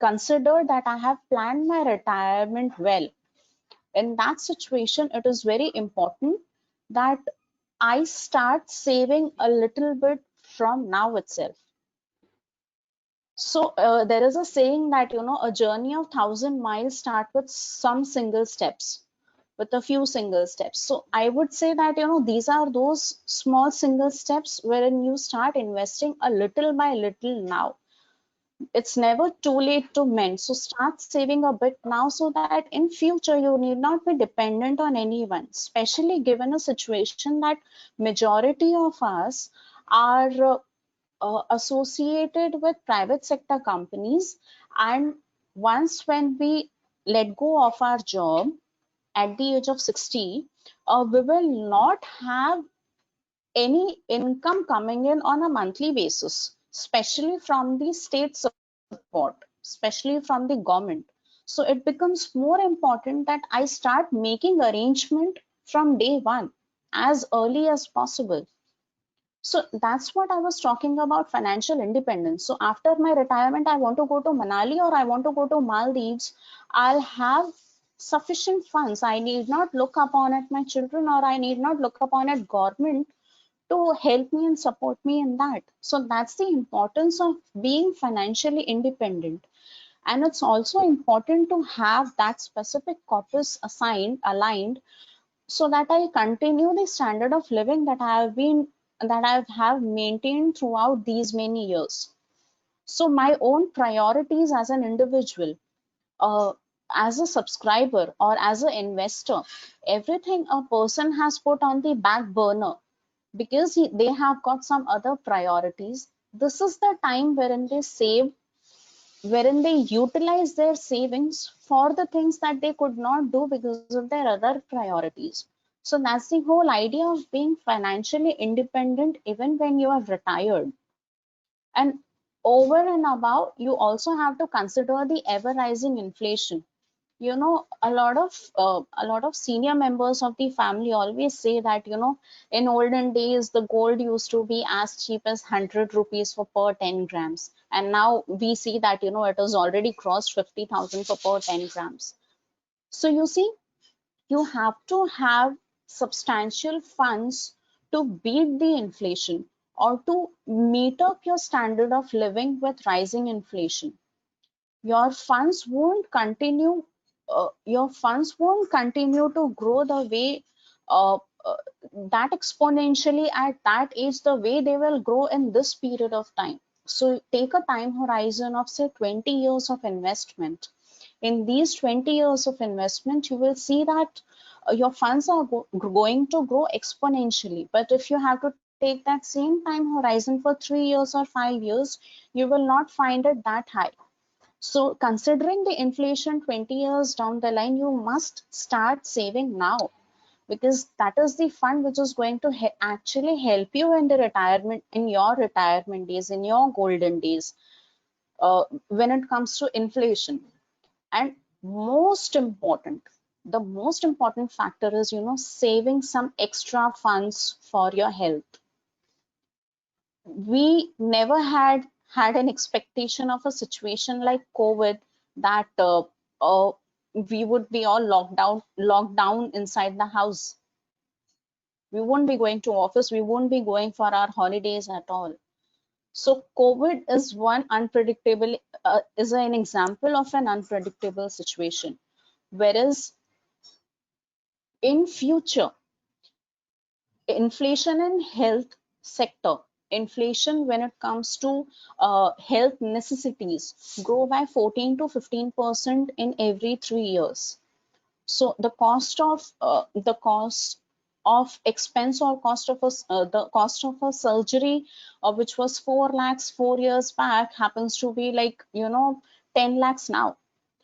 considered that I have planned my retirement well, in that situation, it is very important that I start saving a little bit from now itself. So there is a saying that a journey of 1,000 miles start with some single steps, with a few single steps. So I would say that these are those small single steps wherein you start investing a little by little now. It's never too late to mend. So start saving a bit now so that in future you need not be dependent on anyone, especially given a situation that majority of us are associated with private sector companies, and once when we let go of our job at the age of 60, we will not have any income coming in on a monthly basis, especially from the state support, especially from the government. So it becomes more important that I start making arrangement from day one, as early as possible. So that's what I was talking about, financial independence. So after my retirement, I want to go to Manali or I want to go to Maldives. I'll have sufficient funds. I need not look upon at my children, or I need not look upon at government to help me and support me in that. So that's the importance of being financially independent. And it's also important to have that specific corpus aligned, so that I continue the standard of living that I have maintained throughout these many years. So my own priorities as an individual, uh, as a subscriber or as an investor, everything a person has put on the back burner because they have got some other priorities. This is the time wherein they save, wherein they utilize their savings for the things that they could not do because of their other priorities. So that's the whole idea of being financially independent even when you are retired. And over and above, you also have to consider the ever rising inflation. A lot of senior members of the family always say that in olden days the gold used to be as cheap as 100 rupees for per 10 grams, and now we see that it has already crossed 50,000 for per 10 grams. So you see, you have to have substantial funds to beat the inflation, or to meet up your standard of living with rising inflation. Your funds won't continue to grow the way, uh, uh, that exponentially at that age, the way they will grow in this period of time. So take a time horizon of say 20 years of investment. In these 20 years of investment, you will see that your funds are going to grow exponentially. But if you have to take that same time horizon for 3 years or 5 years, you will not find it that high. So considering the inflation 20 years down the line, you must start saving now, because that is the fund which is going to actually help you in the retirement, in your retirement days, in your golden days, when it comes to inflation. And the most important factor is, saving some extra funds for your health. We never had an expectation of a situation like COVID, that we would be all locked down inside the house. We won't be going to office. We won't be going for our holidays at all. So COVID is is an example of an unpredictable situation. Whereas In future, inflation in health sector, inflation when it comes to health necessities grow by 14 to 15% in every 3 years. So the cost of expense or cost of the cost of a surgery, which was 4 lakhs 4 years back, happens to be like 10 lakhs now.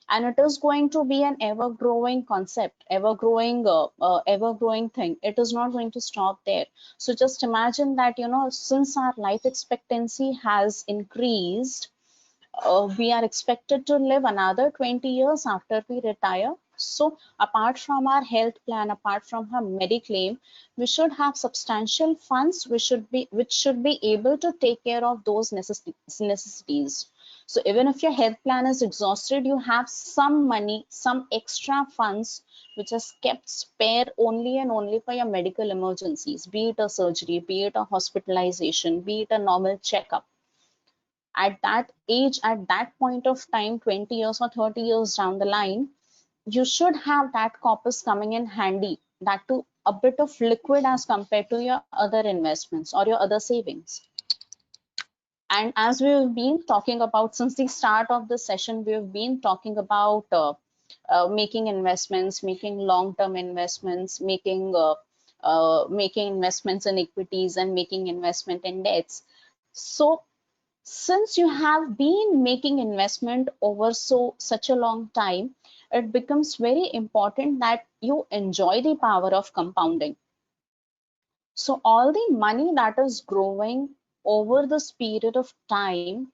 And it is going to be an ever growing concept, ever growing thing. It is not going to stop there. So just imagine that, since our life expectancy has increased, we are expected to live another 20 years after we retire. So apart from our health plan, apart from our Mediclaim, we should have substantial funds which should be able to take care of those necessities. So even if your health plan is exhausted, you have some money, some extra funds which is kept spare only and only for your medical emergencies, be it a surgery, be it a hospitalization, be it a normal checkup. At that age, at that point of time, 20 years or 30 years down the line, you should have that corpus coming in handy, that too a bit of liquid as compared to your other investments or your other savings. And as we've been talking about since the start of the session, we've been talking about making investments, making long-term investments, making investments in equities and making investment in debts. So since you have been making investment over such a long time, it becomes very important that you enjoy the power of compounding. So all the money that is growing over this period of time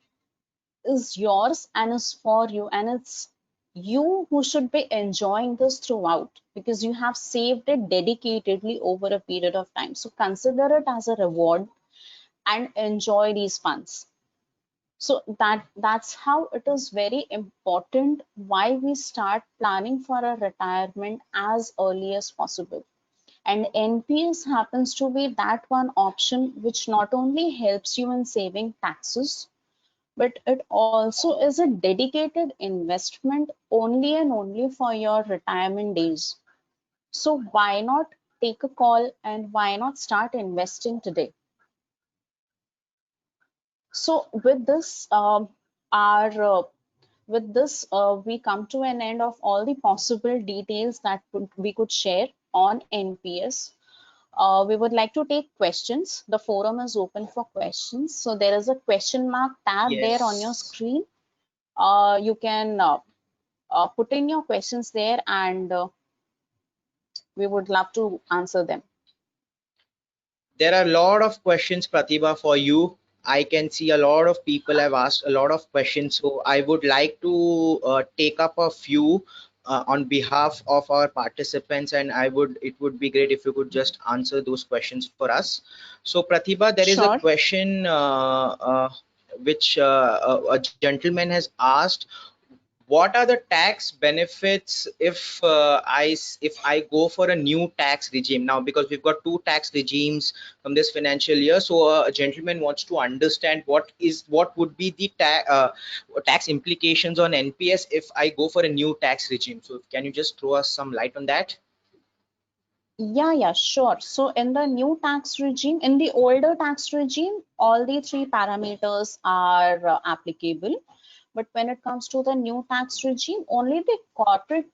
is yours and is for you, and it's you who should be enjoying this throughout, because you have saved it dedicatedly over a period of time. So consider it as a reward and enjoy these funds. So that's how it is very important why we start planning for a retirement as early as possible. And NPS happens to be that one option which not only helps you in saving taxes, but it also is a dedicated investment only and only for your retirement days. So why not take a call and why not start investing today? So with this, our with this, we come to an end of all the possible details that we could share on NPS. We would like to take questions. The forum is open for questions. So there is a question mark tab there on your Yes. screen. You can put in your questions there, and we would love to answer them. There are a lot of questions, Pratibha, for you. I can see a lot of people have asked a lot of questions, so I would like to take up a few on behalf of our participants, and it would be great if you could just answer those questions for us. So, Pratibha, there is a Sure. question which a gentleman has asked. What are the tax benefits if I go for a new tax regime now, because we've got two tax regimes from this financial year? So a gentleman wants to understand what would be the tax implications on NPS if I go for a new tax regime. So can you just throw us some light on that? Yeah, sure. So in the new tax regime, in the older tax regime, all the three parameters are applicable. But when it comes to the new tax regime, only the corporate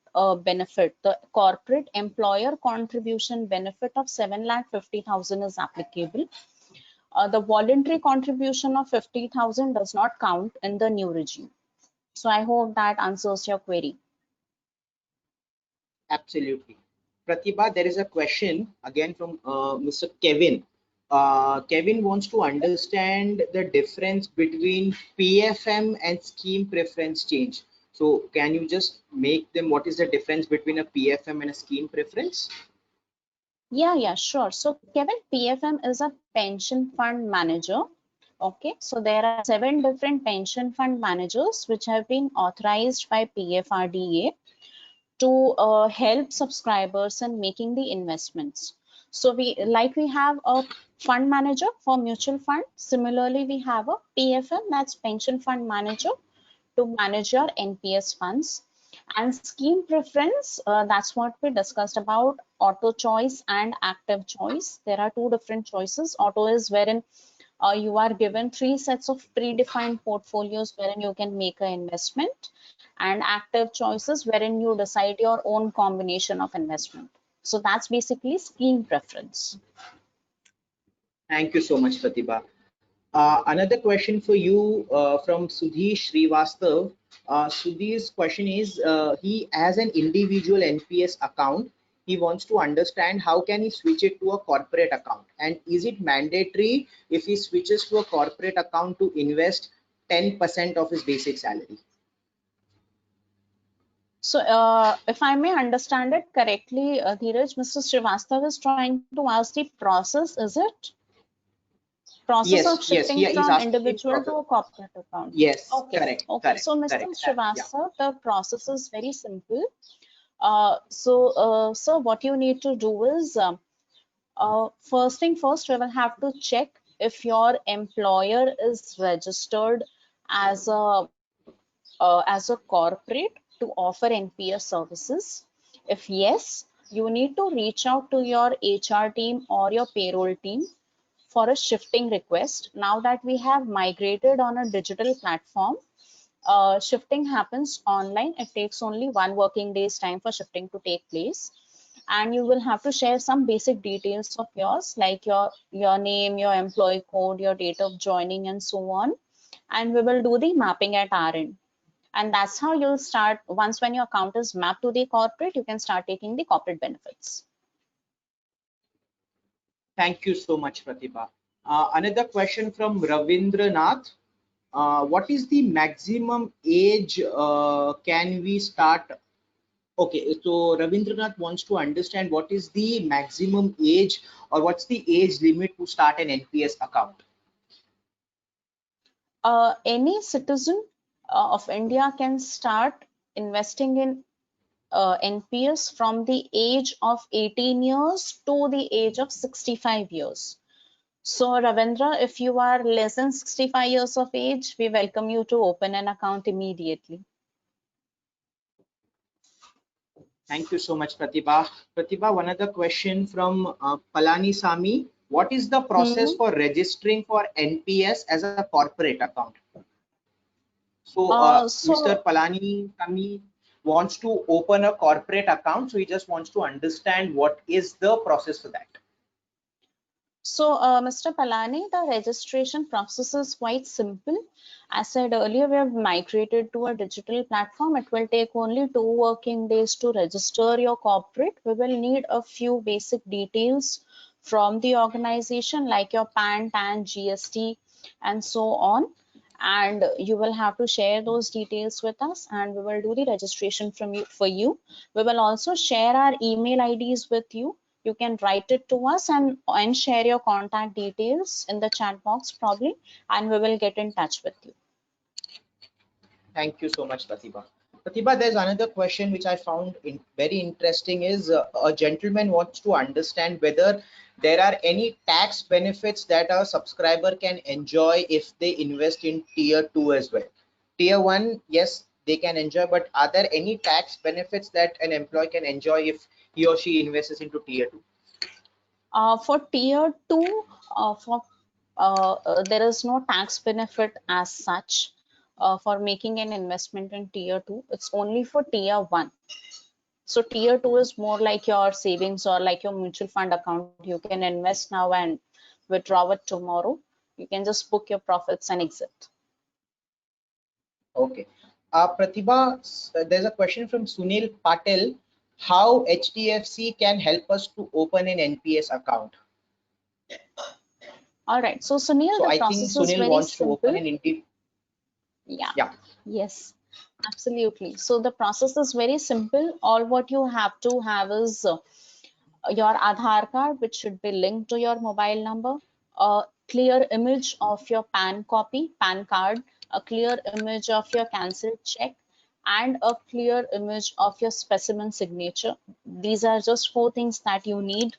benefit, the corporate employer contribution benefit of 7,50,000 is applicable. The voluntary contribution of 50,000 does not count in the new regime. So I hope that answers your query. Absolutely. Pratibha, there is a question again from Mr. Kevin. Kevin wants to understand the difference between PFM and scheme preference change. So can you just make them, what is the difference between a PFM and a scheme preference? Yeah, sure. So Kevin, PFM is a pension fund manager. Okay, so there are 7 different pension fund managers which have been authorized by PFRDA to help subscribers in making the investments. So we have a fund manager for mutual fund. Similarly, we have a PFM, that's pension fund manager, to manage your NPS funds. And scheme preference, that's what we discussed about auto choice and active choice. There are two different choices. Auto is wherein you are given three sets of predefined portfolios wherein you can make an investment, and active choices wherein you decide your own combination of investment. So that's basically scheme preference. Thank you so much, Pratibha. Another question for you from Sudhi Srivastav. Sudhi's question is, he has an individual NPS account. He wants to understand how can he switch it to a corporate account, and is it mandatory if he switches to a corporate account to invest 10% of his basic salary? So, if I may understand it correctly, Dheeraj, Mr. Srivastav is trying to ask the process, is it? Process of Yes, yes, shifting he's from asking the individual to process. a corporate account. Yes, Okay, correct, okay. correct, So, Mr. correct. Yeah. Srivastav, the process is very simple. So what you need to do is, first thing first, we will have to check if your employer is registered as a corporate to offer NPS services. If yes, you need to reach out to your HR team or your payroll team for a shifting request. Now that we have migrated on a digital platform, shifting happens online. It takes only 1 working day's time for shifting to take place. And you will have to share some basic details of yours, like your name, your employee code, your date of joining, and so on. And we will do the mapping at our end. And that's how you'll start. Once when your account is mapped to the corporate, you can start taking the corporate benefits. Thank you so much, Pratibha. Another question from Ravindranath. What is the maximum age can we start? Okay, so Ravindranath wants to understand what is the maximum age or what's the age limit to start an NPS account? Any citizen of India can start investing in NPS from the age of 18 years to the age of 65 years. So, Ravindra, if you are less than 65 years of age, we welcome you to open an account immediately. Thank you so much, Pratibha. Pratibha, one other question from Palani Sami. What is the process Hmm. for registering for NPS as a corporate account? So Mr. So, Palani Sami wants to open a corporate account. So he just wants to understand what is the process for that. Mr. Palani, the registration process is quite simple. As said earlier, we have migrated to a digital platform. It will take only 2 working days to register your corporate. We will need a few basic details from the organization, like your PAN, TAN, GST, and so on. And you will have to share those details with us, and we will do the registration for you. We will also share our email IDs with you. You can write it to us and share your contact details in the chat box probably, and we will get in touch with you. Thank you so much, Pratibha. Pratibha, there's another question which I found very interesting is a gentleman wants to understand whether there are any tax benefits that a subscriber can enjoy if they invest in tier 2 as well. Tier 1, yes, they can enjoy, but are there any tax benefits that an employee can enjoy if he or she invests into tier 2? For tier 2, there is no tax benefit as such for making an investment in tier 2. It's only for tier 1. So tier 2 is more like your savings or like your mutual fund account. You can invest now and withdraw it tomorrow. You can just book your profits and exit. Okay. Pratibha, there's a question from Sunil Patel. How HDFC can help us to open an NPS account? All right. So Sunil, So the I think process is Sunil very wants to open simple. an Indeed. Yeah. Yeah. Yes. Absolutely. So the process is very simple. All what you have to have is your Aadhaar card, which should be linked to your mobile number, a clear image of your PAN copy, PAN card, a clear image of your cancelled check, and a clear image of your specimen signature. These are just 4 things that you need.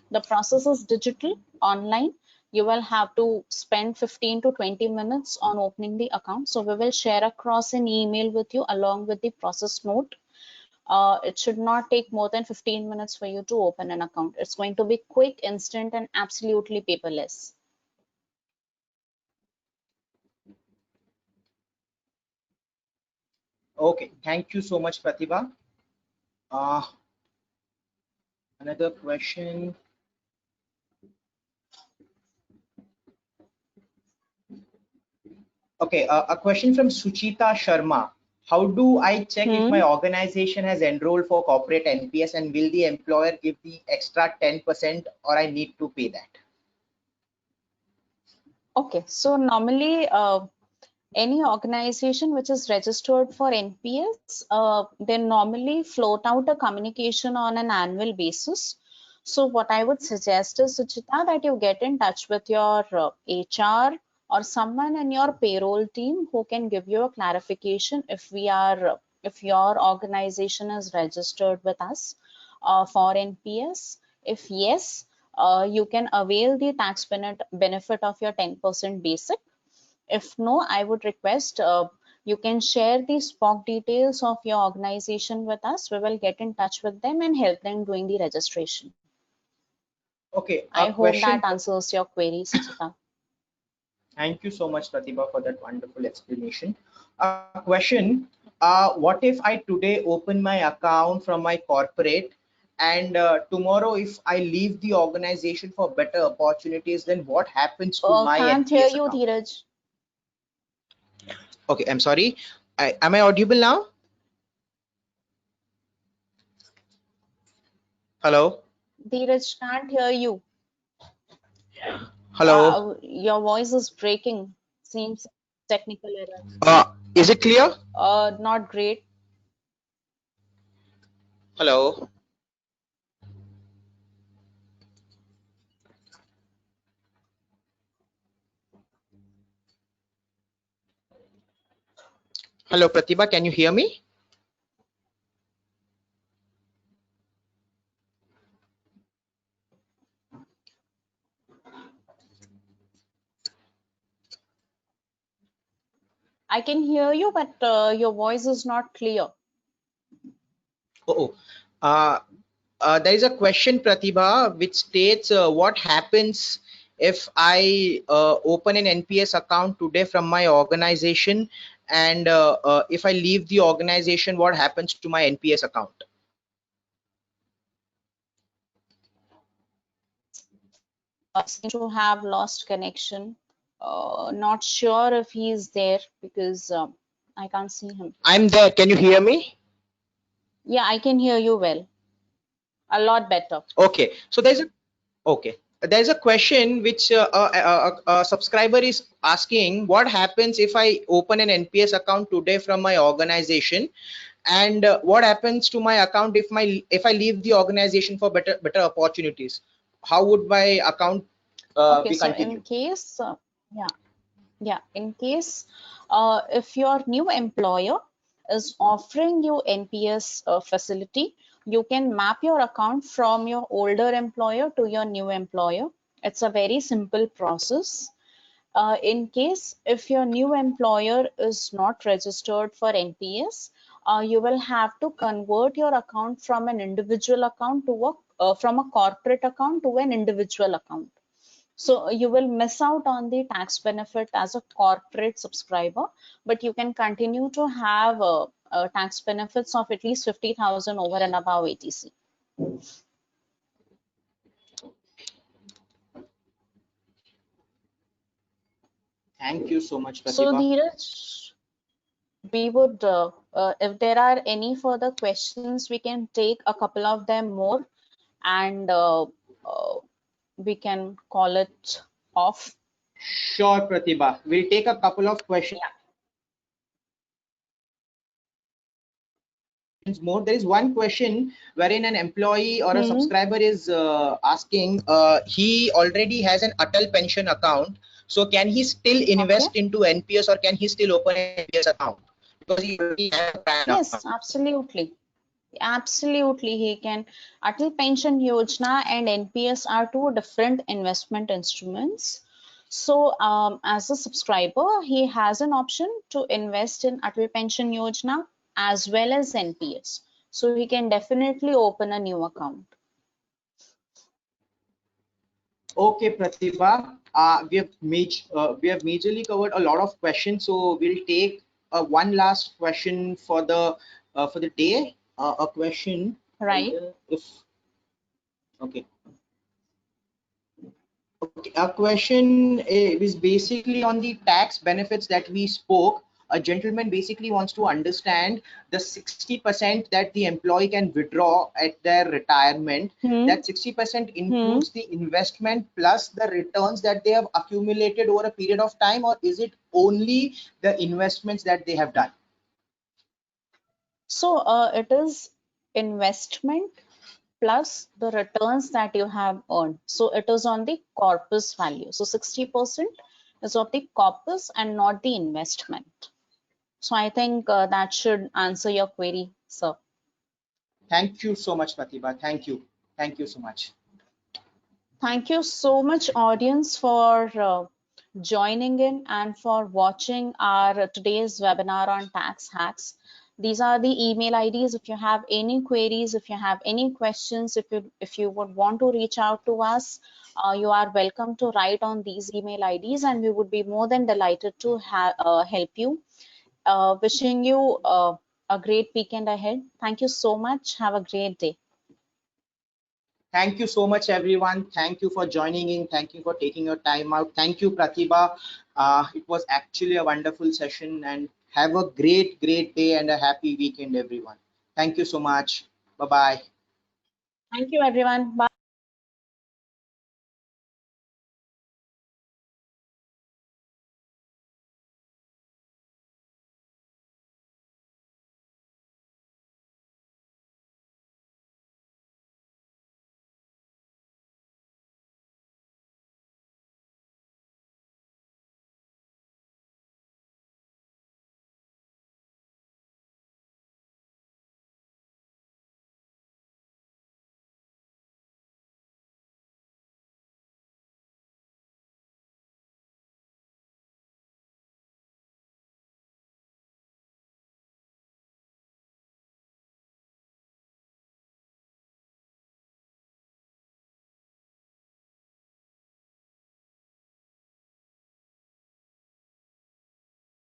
The process is digital, online. You will have to spend 15 to 20 minutes on opening the account. So we will share across an email with you along with the process note. It should not take more than 15 minutes for you to open an account. It's going to be quick, instant, and absolutely paperless. Okay, thank you so much, Pratibha. Uh, Another question. Okay, a question from Suchita Sharma. How do I check if my organization has enrolled for corporate NPS, and will the employer give the extra 10% or I need to pay that? Okay, so normally any organization which is registered for NPS, they normally float out a communication on an annual basis. So what I would suggest is, Suchita, that you get in touch with your HR or someone in your payroll team who can give you a clarification if your organization is registered with us for NPS. If yes, you can avail the tax benefit of your 10% basic. If no, I would request you can share the SPOC details of your organization with us. We will get in touch with them and help them doing the registration. Okay, I a hope that question. answers your query, Suchita. Thank you so much, Pratibha, for that wonderful explanation. A question, what if I today open my account from my corporate, and tomorrow if I leave the organization for better opportunities, then what happens to my Can't hear NPS you, account? Dheeraj. Okay, I'm sorry. Am I audible now? Hello? Dheeraj, can't hear you. Hello? Your voice is breaking. Seems technical error. Is it clear? Not great. Hello? Hello, Pratibha, can you hear me? I can hear you, but your voice is not clear. Oh, there is a question, Pratibha, which states what happens if I open an NPS account today from my organization, and if I leave the organization, what happens to my NPS account? Seem to have lost connection. Not sure if he's there because I can't see him. I'm there. Can you hear me? Yeah, I can hear you well. A lot better. Okay. So there's a question which a subscriber is asking: what happens if I open an NPS account today from my organization, and what happens to my account if I leave the organization for better opportunities? How would my account Okay, be so continued? in case if your new employer is offering you NPS facility, you can map your account from your older employer to your new employer. It's a very simple process. In case if your new employer is not registered for NPS, you will have to convert your account from an individual account to from a corporate account to an individual account. So you will miss out on the tax benefit as a corporate subscriber, but you can continue to have tax benefits of at least 50,000 over and above ATC. Thank you so much, So Pratibha. Dheeraj, we would, if there are any further questions, we can take a couple of them more and we can call it off. Sure, Pratibha. We'll take a couple of questions more. There is one question wherein an employee or a subscriber is asking, he already has an Atal pension account, so can he still invest into NPS, or can he still open an NPS account because he already has a PAN Yes, account? absolutely. Absolutely, he can. Atal Pension Yojana and NPS are two different investment instruments. So, as a subscriber, he has an option to invest in Atal Pension Yojana as well as NPS. So he can definitely open a new account. Okay, Pratibha, we have majorly covered a lot of questions, so we'll take one last question for the day. A question, Right. if okay. Okay, a question is basically on the tax benefits that we spoke. A gentleman basically wants to understand the 60% that the employee can withdraw at their retirement. That 60% includes the investment plus the returns that they have accumulated over a period of time, or is it only the investments that they have done? So it is investment plus the returns that you have earned. So it is on the corpus value. So 60% is of the corpus and not the investment. So I think that should answer your query, sir. Thank you so much, Pratibha. Thank you. Thank you so much. Thank you so much, audience, for joining in and for watching our today's webinar on tax hacks. These are the email IDs. If you have any queries, if you have any questions, if you would want to reach out to us, you are welcome to write on these email IDs, and we would be more than delighted to help you. Wishing you a great weekend ahead. Thank you so much. Have a great day. Thank you so much, everyone. Thank you for joining in. Thank you for taking your time out. Thank you, Pratibha. It was actually a wonderful session, and have a great, great day and a happy weekend, everyone. Thank you so much. Bye-bye. Thank you, everyone. Bye.